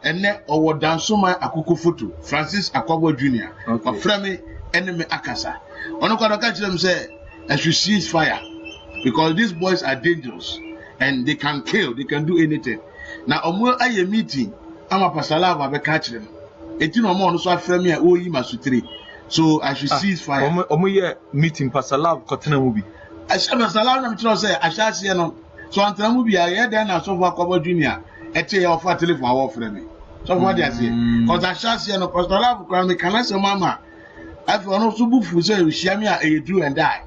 ene owo dansoma akoko photo Francis Akwabo Junior ofreme enemy akasa ono kwa doka kire me say I should cease fire because these boys are dangerous and they can kill, they can do anything. Now omo aye meeting ama Pastor Love abeka kire me eti no mo no so afrɛ me a oyi masutire so I should cease fire omo ye meeting Pastor Love kotena mu bi Pastor Love na me tell say ahyase no so antena mu bi a ye den na so for Akwabo Junior eti ye ofa telephone a wo frɛ me so what dey say cause ahyase no Pastor Love kwa me kana se mama afi ono so bufu say ohia me a e do and die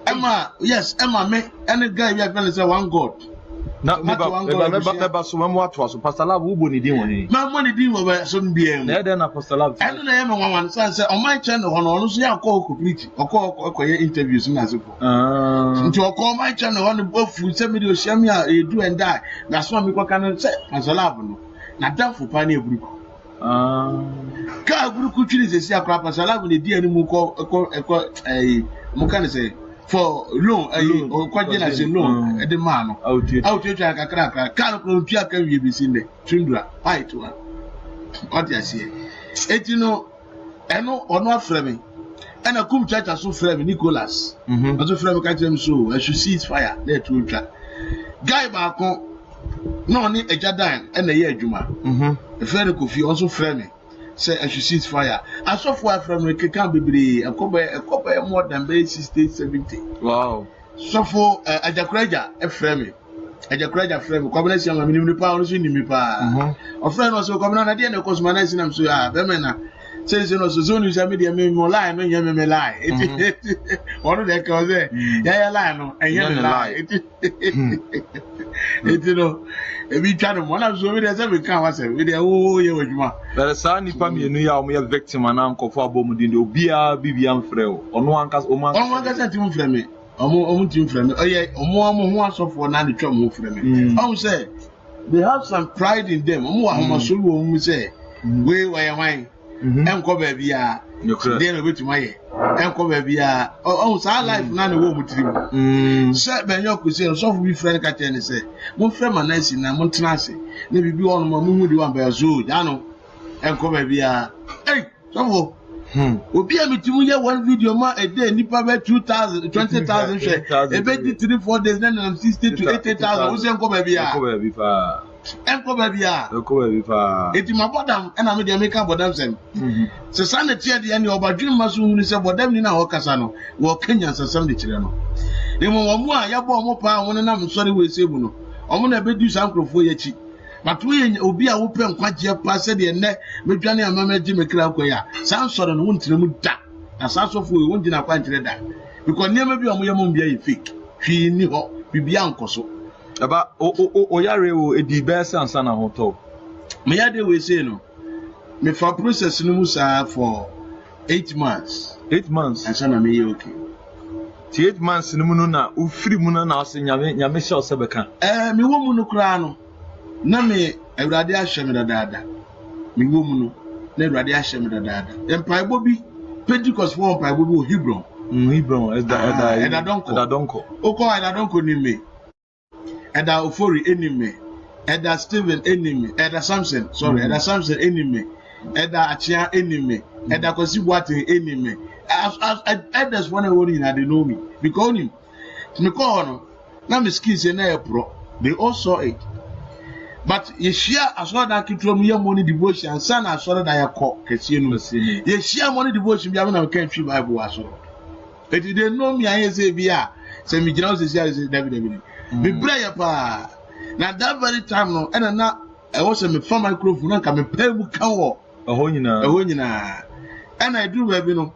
Emma yes Emma me any guy we have say one God na neba so memo ato so Pastor Love wo boni din woni ma money din wo ba so mbiem na dey na Pastor Love eno na ye me wan say on my channel ono so ya call complete okoye interviews na so nti okọ my channel ono bofu say me dey ohia me a e do and die na so me kwaka no say Pastor Love no na danfo pa na eburu Car group is a crap as I would the animal Mukane say for loan or quite generous loan at the man out here like a cracker. Can't go to can be seen the Tundra. I to her. What I say. Et you know, I know or not framing. And a cum church as so frame Nicholas. As a frame catch them so I should see fire there to track. Guy Barco no need a jardine and a year Juma. A friend of coffee also frame. Say I should cease fire. I saw fire from the can be a copper more than base 60, 70. Wow. So for a jackraja, a frame. A jackraja frame, combination of minimum pounds in me pa. A friend also coming on at the end of cosmonizing them so Bemena. Says you know, so soon as I made a more lie, no you may lie. One of that cause there. Yeah, lie, no, and you lie. You know, if you try to one of so as every can was with the oh, you with you. But a son, if I'm a victim and uncle for Bomudindo, Bia, Bibian Freo, on one cast, on one cast at him from me. Team from me. Oh, yeah, more so for 90 trouble from me. I would say they have some pride in them. More say, we were mine. Enko baby ya dey no to my enko baby ya oh so life na na wo mutrim say ben yo ko say so we friend ka tell say mo friend manasi na mo tena ase na bibi on mo hu di wan ba so ja no enko baby ya eh so obi amitimu ye one video ma a day nipa be 2000 20000 share e be 3-4 days na 60 to 80000 wo say enko baby ya enko baby fa enko baby ya enko baby fa eti ma bodam na me dey make bodam sem se sane tie de ne obadwin ma so hu ni se bodam ni na ho kasa no wo Kenya sasam de kire no e mo wo mu a ya bo mo pa won na msori we sebu no omo na be du sankrofo ya chi but we obi a wo pe nkwaje pa se de ne medwane amama ji mekra akoya san soro no wontire mu da na sasofo we wonjina kwa ntire da because niam bi omo yam bia fake hwi ni ho bibia nkoso aba o yare wo edi best ansa na hoto me ya de we say no me for process no mu sa for 8 months ansa na me ye okay 8 months no mu no na ufiri mu na ase nyame sha osebeka me wo mu no kra no na me awurade ahye me dadaada me wo mu no na awurade ahye me dadaada empaibo bi Pentecost for empaibo bi o Hebron eda donko oko eda donko ni me eda ofori enime eda Stephen enime eda Samson enime eda achia enime eda Kosibwate enime elders one won na they know me because him me call no na me skin say na e pro they all saw it but ye share as well that kitro me money devotion san as well that yakọ kese no ye share money devotion bia na kan twi Bible aso but they know me I say bia say me gina say say David me pray pa na that very time no na I was me for microphone na ka me pay bu kan wo eho nyina and I do baby no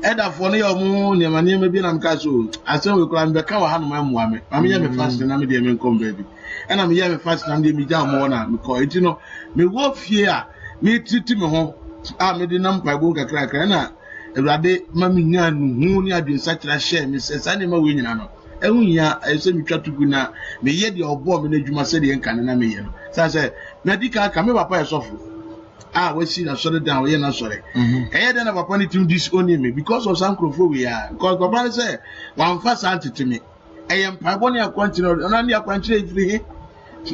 eda for ne omo niamane bi na mka so asen we kura mbe ka wa hanu ma mua me ma me ye me fast na me de me nkom baby and am ye me fast na de me ja mo na me ko eti no me wo fie a me titi me ho a me de nam pa bo kakra na ewrade ma me nya nu hu ni adwensa kira share me se sa ne ma we nyina no ehu nya ese mi twatugu na me ye de obo me na dwuma se de nkan na me ye no sa se medical ka me papa esofo we see that shut it down we na sorry then na papa ni to disown me because of some crofo we are because papa say one fast anti to me am pabo ni akwantino na ni akwantire ifiri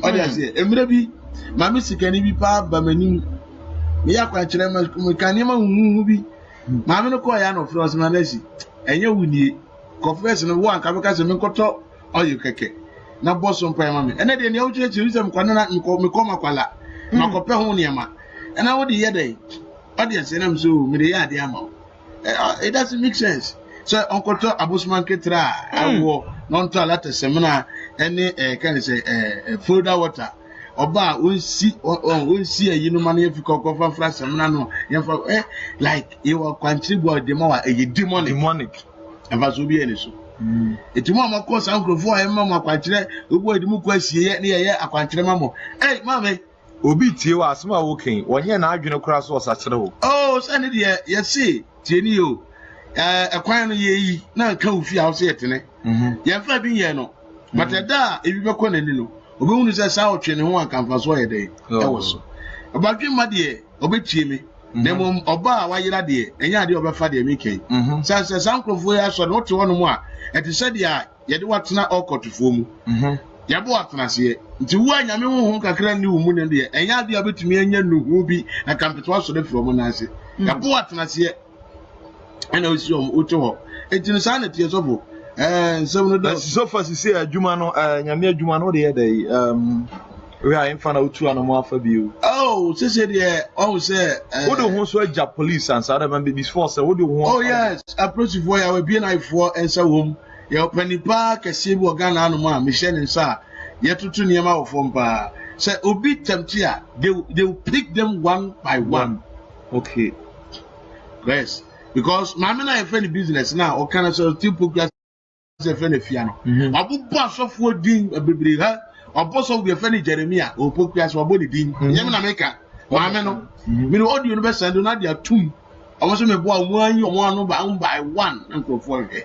o dey say emre bi ma mi sikani bi pa ba mani me akwantire ma kan ma hu bi ma mi no ko ya no France na nasi enye wunie confess no wo anka beka se me koto oyo keke na boss on pa ma me ene de ni o chire chire sem kwana na me ko makwala ma ko pe ho ni ma and I would hear the audience and I'm so media the amount. It doesn't make sense. So Uncle Abusman Ketra, I will not to a lot of seminar any can say further water. Oba we see a money if you call for seminar no like you are contribute the more a demonic and was be any so. It's more course uncle for him, Mamma Quantre, who would move question near a quantre mamma. Hey, mammy. Obi tie wa asma woken wonye na adwene kura so osakire wo sane de ye see tieni o akwan no yeyi na ka ofi a wo se yetene ye fa bi ye no but da ebi beko nani no obi hunu se sa otwe ne ho akamfa so ye dey e wo so Obadwe ma de obetie me na mom oba a wayera de enya de obefa de meke say sankrofo ya so no te wono mu a eti se de a ye de watena okotofo mu ya bo atena se nti wo anyame honhom kakra ni wo mu ne de enya de obetumi anya nuhu bi na kampeto so de from na ase ya bo atena se ana osi oto ho enti no sa na tie sofo so no do so far si adwuma no nyame adwuma no de dey we are in front of two and more for you. Oh, say say who do who so ja police and so that before say who do who oh yes approach for ya we be na for ensa home ya panipa kese bi organ anu ma Michelle nsa ya tutu niema wo fom pa say obi tempti a they will pick them one by one. Okay, yes, because my man na friend business now o kana so tipo class say friend fiano abu boss for din bebre ha Apostle be friend Jeremiah o pokuas wabodi din nyem na meka maame no me no audio no be send na dia tum amoso me boa mu anyi omo anu by one nkrofo hwe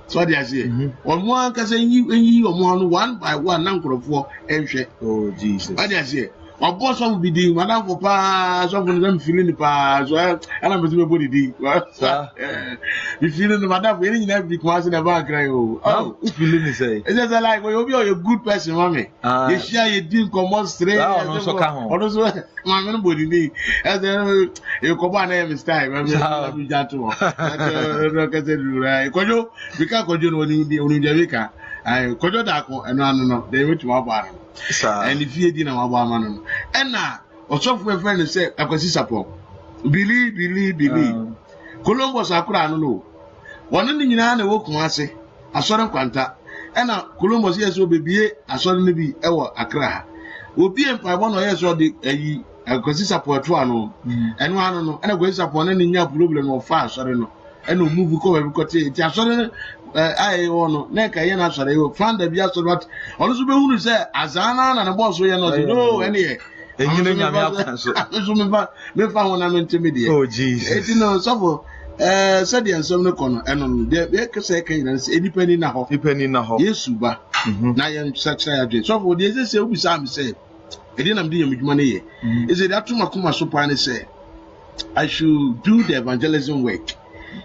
so dia say omo an ka say yi omo anu one by one na nkrofo ehwe oh Jesus dia say Apostle be din madam for pa so for them feeling pa so ana me body din we feeling madam we nyina bi ko ase na ba cry oh who feeling me say it's just like we be a good person mommy you share your deal come straight no so ka ho also mama no body ni as you come on name style me bi jato no ka se dura kojo bika kojo no ni dia bika ai kojo da ko eno anu no dey wetu ma ba no and if you didn't have one man, and now, or so for a friend say, I can see support. Believe. Columbus, I could know. One in the United Walk Massey, a certain quanta, and now Columbus, yes, will be a certain be our Accra. Will be by one or yes, or the a consist support to ano, and one, and a great support any problem or fast, I don't know. And no move go because it I want neka yana sare you find the biaso what also be who say azana na boss we not no any enyine nyame akanso so me fa wona mentimidi oh Jesus it no so for said the answer no kono eno de ke say kan na edipani na ho yesu ba na yem sakra ya so for the say obi say am say edi na mdi yemdwuma ne ye is it that makoma so pa ne say I should do the evangelism work.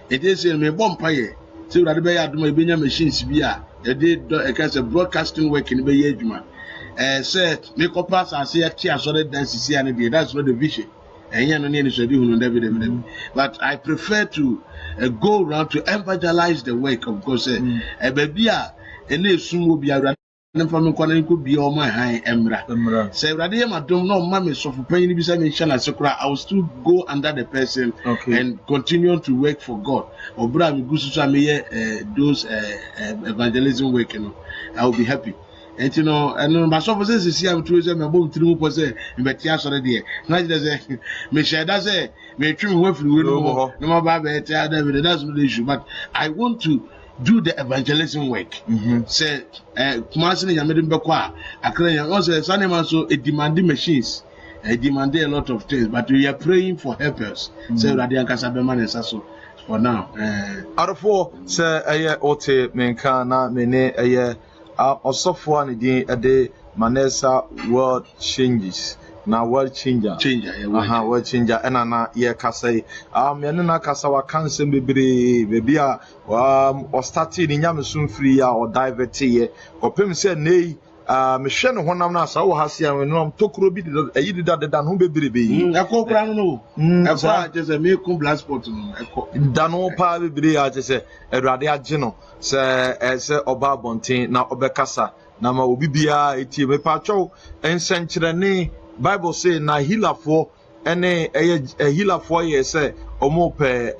It is me bompaye say we be aduma ebenya machines bi a dey broadcasting work in be aduma said me ko pass and say tia so the dance see and dey that's not the vision enya no ne so di hunu David but I prefer to go around to evangelize the work of God say baby a ene sumo bi awura ne fami kwana nko bi o ma han emra say awurade ye madom no ma me so for panyin bi say me hia na sekura I will still go under the person and continue to work for God obra mi gusu so me those evangelism work no I will be happy and you know and my so for say see am to say me bom trimu po say me tia so de na je say me share that say me twim ho afiri we no no ma ba be tia David that's no issue but I want to do the evangelism work. Say, Kumasi ni yamedi mbekwa. Akre ya also sanema so it demanding machines. It demanding a lot of things, but we are praying for helpers. Say Radian Kasabema Nesaso for now. Out of four, say aye ote menka na mene aye osofo ani din ade Manesa world changes. Na world changer world changer ena na ye kasai ye na kasa wa kanse bebre bebi a o started ni nyame free ya o divert ye opem se nei me hwe no honam na asa wo hase an no tokuro bi ayi dida no bebre be yi ekokura no ekwa je se me kun black spot no eko da no pa bebre ya je se Awurade age no se oba bonten na obekasa na ma obi bia etie me pa twa ensenkyerene Bible say na healer for ene healer for ye say omo pe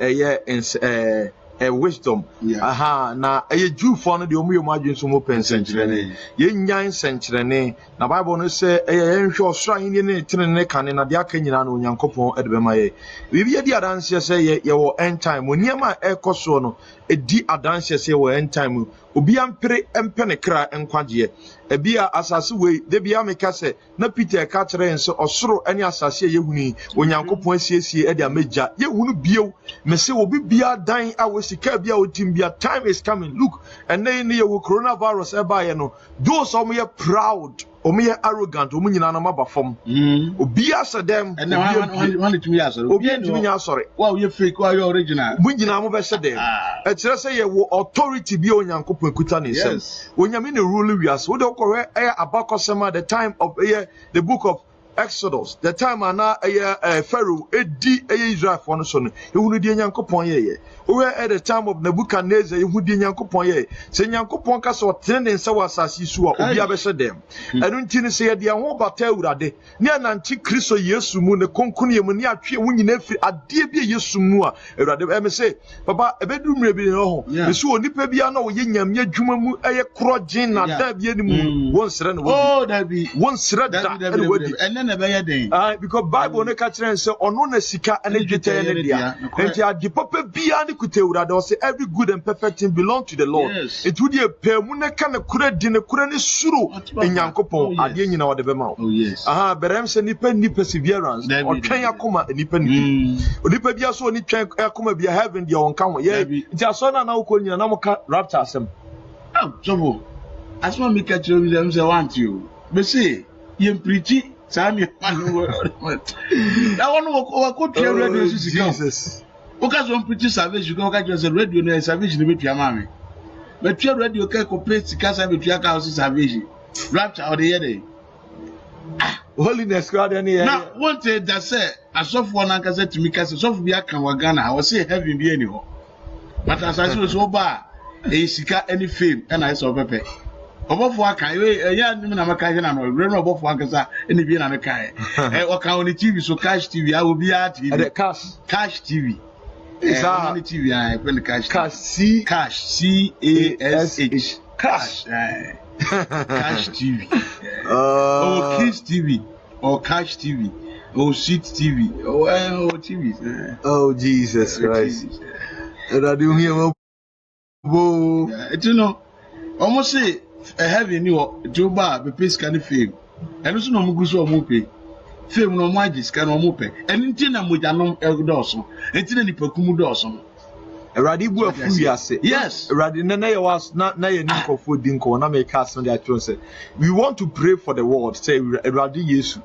wisdom na Jew for no de omo yom adwen so mo pe nsenkyerene ye nyan nsenkyerene na Bible no say enhwe osra hin ne tinene kane na de aka nyina na onyankopon edebema ye bibi di adanse say ye wo end time oniema ekoso no edi adanse say wo end time obi ampere empene kra enkwagye ebia asase we de bia meka se na Peter ka kire enso osoro ene asase yehuni onyankopon asiesie e de amegya yehunu bio me se obi bia dan a wosika bia otim bia time is coming look and then ye coronavirus e ba ye no those some ye proud omo arrogant omo nyina na maba fam obi asa dem and one to me asori obi ntimi nya asori wow you fake wow you original mo nyina mo be se dem e kire say ye wo authority bi onyankopon ekuta ne nsem onyame ne rule wiase wo de okore abakosema the time of the book of Exodus, the time ana Pharaoh edi Israel for no so no ehunu die nyankopon ye we at the time of Nebuchadnezzar ehunu die nyankopon ye se nyankopon ka so tene nsa wasasi su a obi abehye dem enu nti ne se ye de ho bata awurade ne ananti Kristo Yesu mu ne konkunu ye mu ne atwe wo nyina fi ade bi Yesu mu a awurade em se papa ebedu mre bi no ho esu onipa bia na wo ye nyam ye dwuma mu krogin na da bia ni mu won sere no oh that be won sere da ene wadi because Bible no catch and say ono na sika ene dwetɛ ene dia enti ade papa bia ne kutewura da say every good and perfect thing belong to the Lord it would be pe mu ne ka ne kura di ne kura ne suru enyankopɔn ade nyina wo de be ma berem say nipa perseverance ɔtwɛn akoma nipa bia so oni twɛn akoma bia heaven dia won ka ho ye nti aso na na wo ko nyina na mo ka rapture asem jobo asma mi ka chiro dem say want you be say you preach Sammy, that one was called radio. Jesus. Because one pretty savage, you go catch us a radio and savage in the your mammy. But your radio can compare to Casa with your house savage. Rapture or the other. Holiness, God, any. Now, one day that said, I saw one uncle said to me, Casa, so be a Kawagana, I was say heaven be anyhow. But as I was so bad, a sika any fame, and I saw Pepe. Obofo aka ya nim na maka na no re no obofo aka sa eni bi na meka o ka on TV so cash TV a obi a TV cash TV is on TV a pen cash CASH cash TV oh Kiss TV or Cash TV or Seat TV oh TV oh Jesus Christ and do hear bo it you know almost say a heavy new Joba be pay scan fame and also no mugu so mo pay fame no magic scan no mo pay and ntina moja no edoso ntina ni pakumu doso Eradi bu afu yase yes Eradi na ye was na ye ni nkofo di nko na me cast on the atron say we want to pray for the world say Eradi Yesu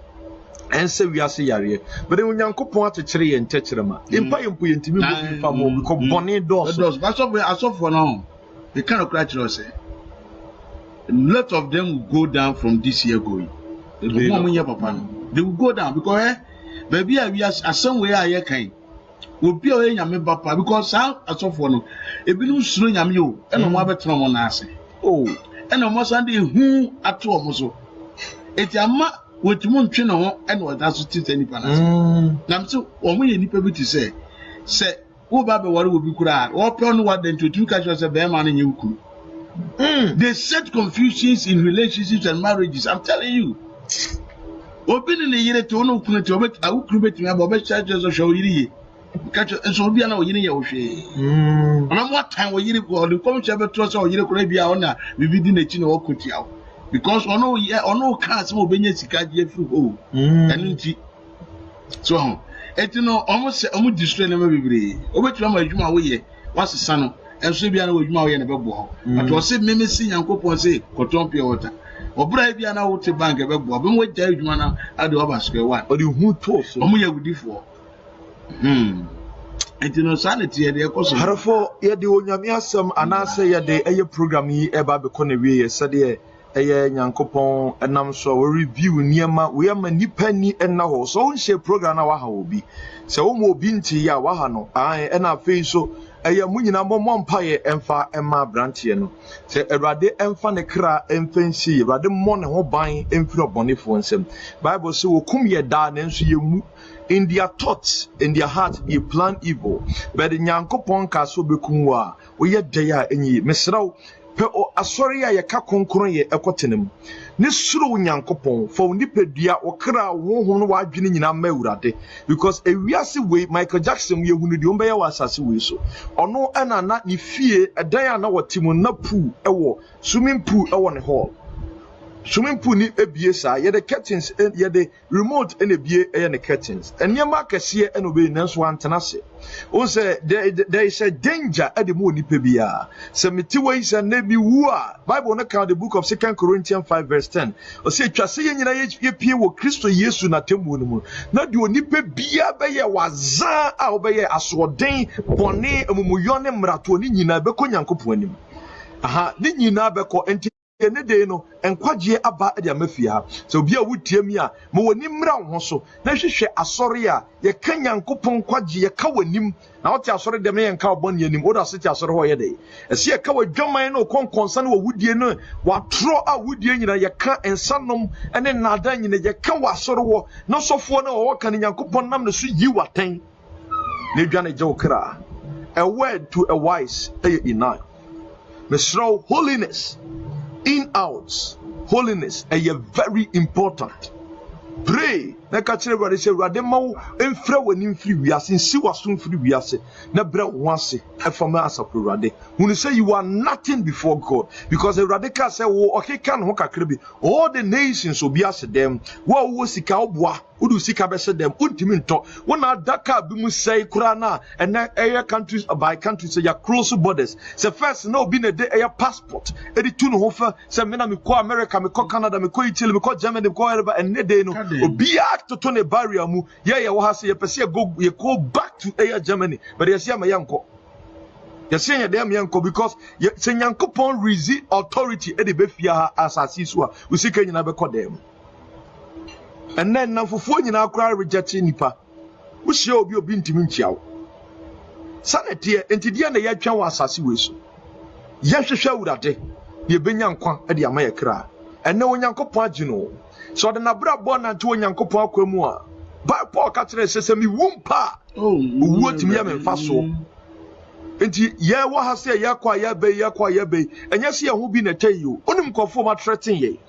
and say we are say yare but when Nyankopon atechire ye ntechirema impa yempo yentimi go fa mo because bone doso but so for now the kind of culture say a lot of them will go down from this year going. They will go down because baby we are somewhere I can will be a yame papa because how as of one a bill slow yam you and no more better on us. Oh, and almost Sunday who at all so it's a ma with moon chino and what that's to any panas. Now, so only any people to say, oh, Baba, what will be cry or plan what then to catch us a bear man in you could. They set confusions in relationships and marriages. I'm telling you. Open in the year to no to make a crubet me about charges of show you. Catch and so be an old year. And what time were you go? The common chapter trust or you could be on we didn't a chin or cut out. Because on no cars will be a card through. And so, et you know, almost destroy them every over to my way. What's the son? And so be an old Mao and a bubble. But was it Mimi see Uncle Ponce, Cotton Pure Water, or Brave an out to bank a bubble, but what tell you at the Oba Square one, or you who told so Omuya would differ. And you know, sanity, they are also harmful. Yet the Onyamiasam and answer ya de a program ye ever become a way, said ye. Nyankopon enam so we review niema we am ni pani enna ho so unhye program na wa ha obi se wo mo obi nti ya wa ha no an na afei so mu nyina mo mpaye emfa emma brantie no se Awurade emfa ne kra emfansi Awurade mo ne ho ban emfiri obonefo nsem Bible say wo kum ye da na nso ye mu in their thoughts in their heart they plan evil but Nyankopon ka so bekum wa wo ye dey a enyi mesraw pe o asori ya yeka konkron ye ekotenem ne suru Nyankopon for nipadua o kra wo ho no wa adwene nyina ma Awurade because ewiase we Michael Jackson ye hunu di ombe ya wasase we so ono ena na ne fie edan ana wotimu na pool ewo swimming pool ewo ne hall swimming pool ni ebie sa ye the curtains ye the remote and ebie ye the curtains enema kese and obe nanso antena se on say there is a danger at the mo nipa bia se meti we is na bi wu a Bible na count the book of 2 Corinthians 5 verse 10 o say twase ye nyina ye pie wo Kristo Yesu na temu no mu na de onipa bia be ye wazan a obeye asoden bone amumuyo ne mrato ni nyina be ko Nyankopon anim aha ni nyina be ko enti ne de no enkwagye aba de amafia so obi a wutie mi a mo woni mra ho so na hwehwe asori a ye ka Nyankopon kwagye ye ka wanim na wote asori de me ye nka obon yanim oda seti asori ho ye de ese ye ka wadwaman no konkonsa no wudie no watro a wudie nyina ye ka ensanom ene nada nyina ye ka wasori wo no sofo na wo ka Nyankopon nam ne so yi waten ne dwane je okra a word to a wise enough Mr. Holiness in out holiness is very important. Pray na ka kire Awurade se Awurade ma wo emfra wani mfiri wiase nsi waso mfiri wiase na bra wo ase efama asapo Awurade hunu say you are nothing before God because Awurade ka say wo okeka no ho kakra bi all the nations obi ase dem wo sika oboa udu sika be se dem untimi nto wona daka bi mu sei kura na ena area countries by countries say ya close borders say first na obi na de area passport edi tu no ho fa say me na me ko America me ko Canada me ko Italy me ko Germany me ko wherever ene de no obi to ne barrier mu ye wo ha say ye pese ye go back to area Germany but ye say am yanko ye say ye dem yanko because ye say Nyankopon resist authority e de be fia ha asasi so a usika nyina be ko dem and then na fufuo nyina akra reject nipa wo hye obi ntimi nchia wo sanete entidie na ye twa wo asasi we so ye hwehwe Awurade ye benya nkwa e de ama ye kra ene wo Nyankopon agino so the nabra born and to Nyankopon akwemu a ba Paul ka kire se mi wumpa wo timi ya memfa so enti ye wo ha se ye kwa ye be enye se ye ho bi na tayo onim kofo ma threaten ye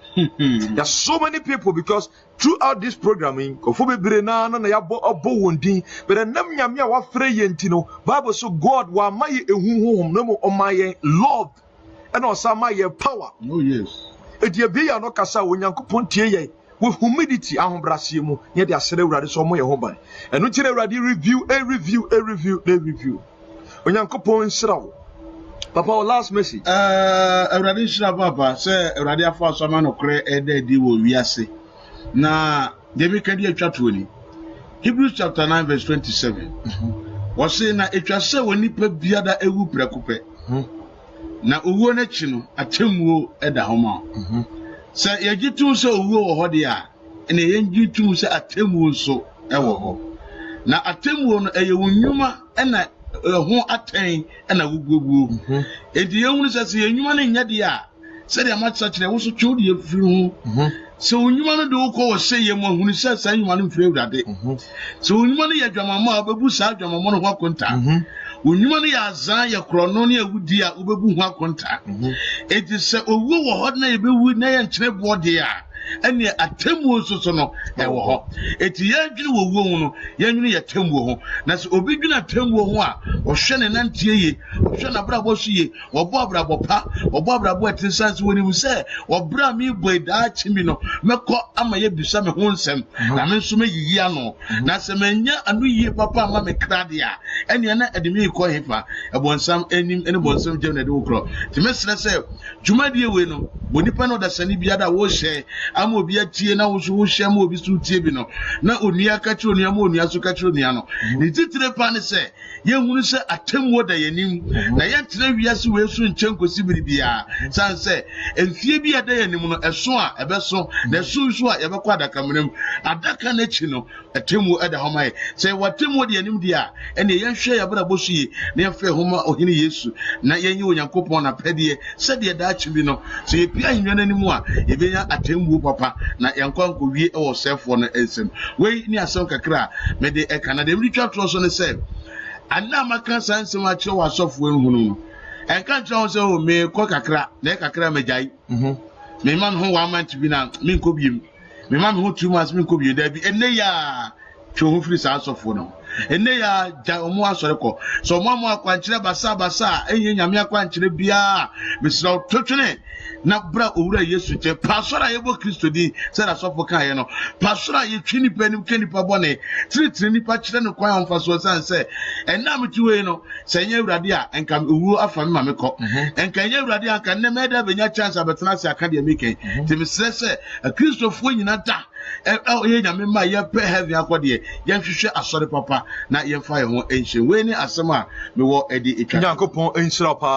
there's so many people because throughout this programming kofo bebre na ya bo wondin but enam nyame a wa frɛ ye enti no Bible so God wa maye ehunhum na mo omaye love and osama ye power oh yes edia bi ya no kasa wo Nyankopon tie ye with humidity ahobrase mu ye de asere Awurade so mo ye ho ban enu kire Awurade review Onyankopon nsirawo papa our last message Awurade nsira papa say Awurade afa so ma no kre ede di wo wiase na de mi kadi atwato ni Hebrews chapter 9 verse 27 wo say na etwase woni pa biada ewu prekope na owuo na chi no atemuo eda homa se yegitu se owuo wo hode a ene yegitu se atemuo so ewo ho na atemuo no eyewunwuma ena ho aten ena gugugu edi yehunu se yenwuma ne nyade a se de amatsa kire wo so twodi yefiri ho se onwuma no de wo se yemu ahunu se sa nwuma no mfiri Awurade se onwuma no ye dwamama a bebu sa dwamama no ho akonta onwuma no ya azan ye krono ne awudi a obebu ho akonta edi se owu wo hod na ye bewu na ye nkyere boode a ene atemuo so no ewo ho eti ye dwene wo wuo no ye nwene ye temuo ho na se obi dwene atemuo ho a ohwe ne nantie ye ohwe na brabo so ye obo abrabo pa obo abrabo atinsanse woni mu se obra mi boida chimi no mekọ ama ye bisa me ho nsem na me nso meyiyi ano na se manya anu yiye papa ama me krade a ene na edemi ko hefa ebonsam enim ene bonsam je na de wokro ti mesre se dwumadie we no bonipa no da sani biada wo hye ama obi atie na wo so wo hye ama obi so tie bi no na onua ka kire onua ma onua so ka kire onua no ni titire pa ne se ye hunu se atemwo da yanim na ye tire wiase we so nchen kosi biribia san se enfie bi ada yanim no eso a ebeso na so so a yebekwa adaka mrem adaka na chi no atemwo ada homaye se watemwo da yanim dia ene ye hwe ya bra bosu yi na ye fe homa ohini Yesu na ye nyi Onyankopon na pede se de da chi bi no so ye pia nwana nimu a ye benya atemwo papa na yankwa nkowie e wo sefo no ensem we ni asem kakra me de e Canada mi twa tro so ne se ana maka sanse ma kire wa sofo enhunu enka kire so o me ko kakra na kakra majai me man ho 1 month bi na me nkobiem me man ho 2 months me nkobiem da bi enne ya twa ho firi sa sofo no ene ya ja omo asore ko so mo akwankyere basa enye nyame akwankyere bia mesra totwene na bra owura Yesu che pastora yebo Kristo di se na sofo kan ye no pastora ye twini pa ni kenipa bone tiri nipa kyere no kwan amfa so san se ena metiwe no se nya awurade a enka owu afa me ma me ko enka nya awurade anka ne meda benya chance abetena se aka de meke te mesre se Kristo fo nyina da ye nyame ma ye pe heaven akode ye hwehwe asore papa na ye fa ye ho enhye we ni asema me wo edi etwa Nyankopon enhyira pa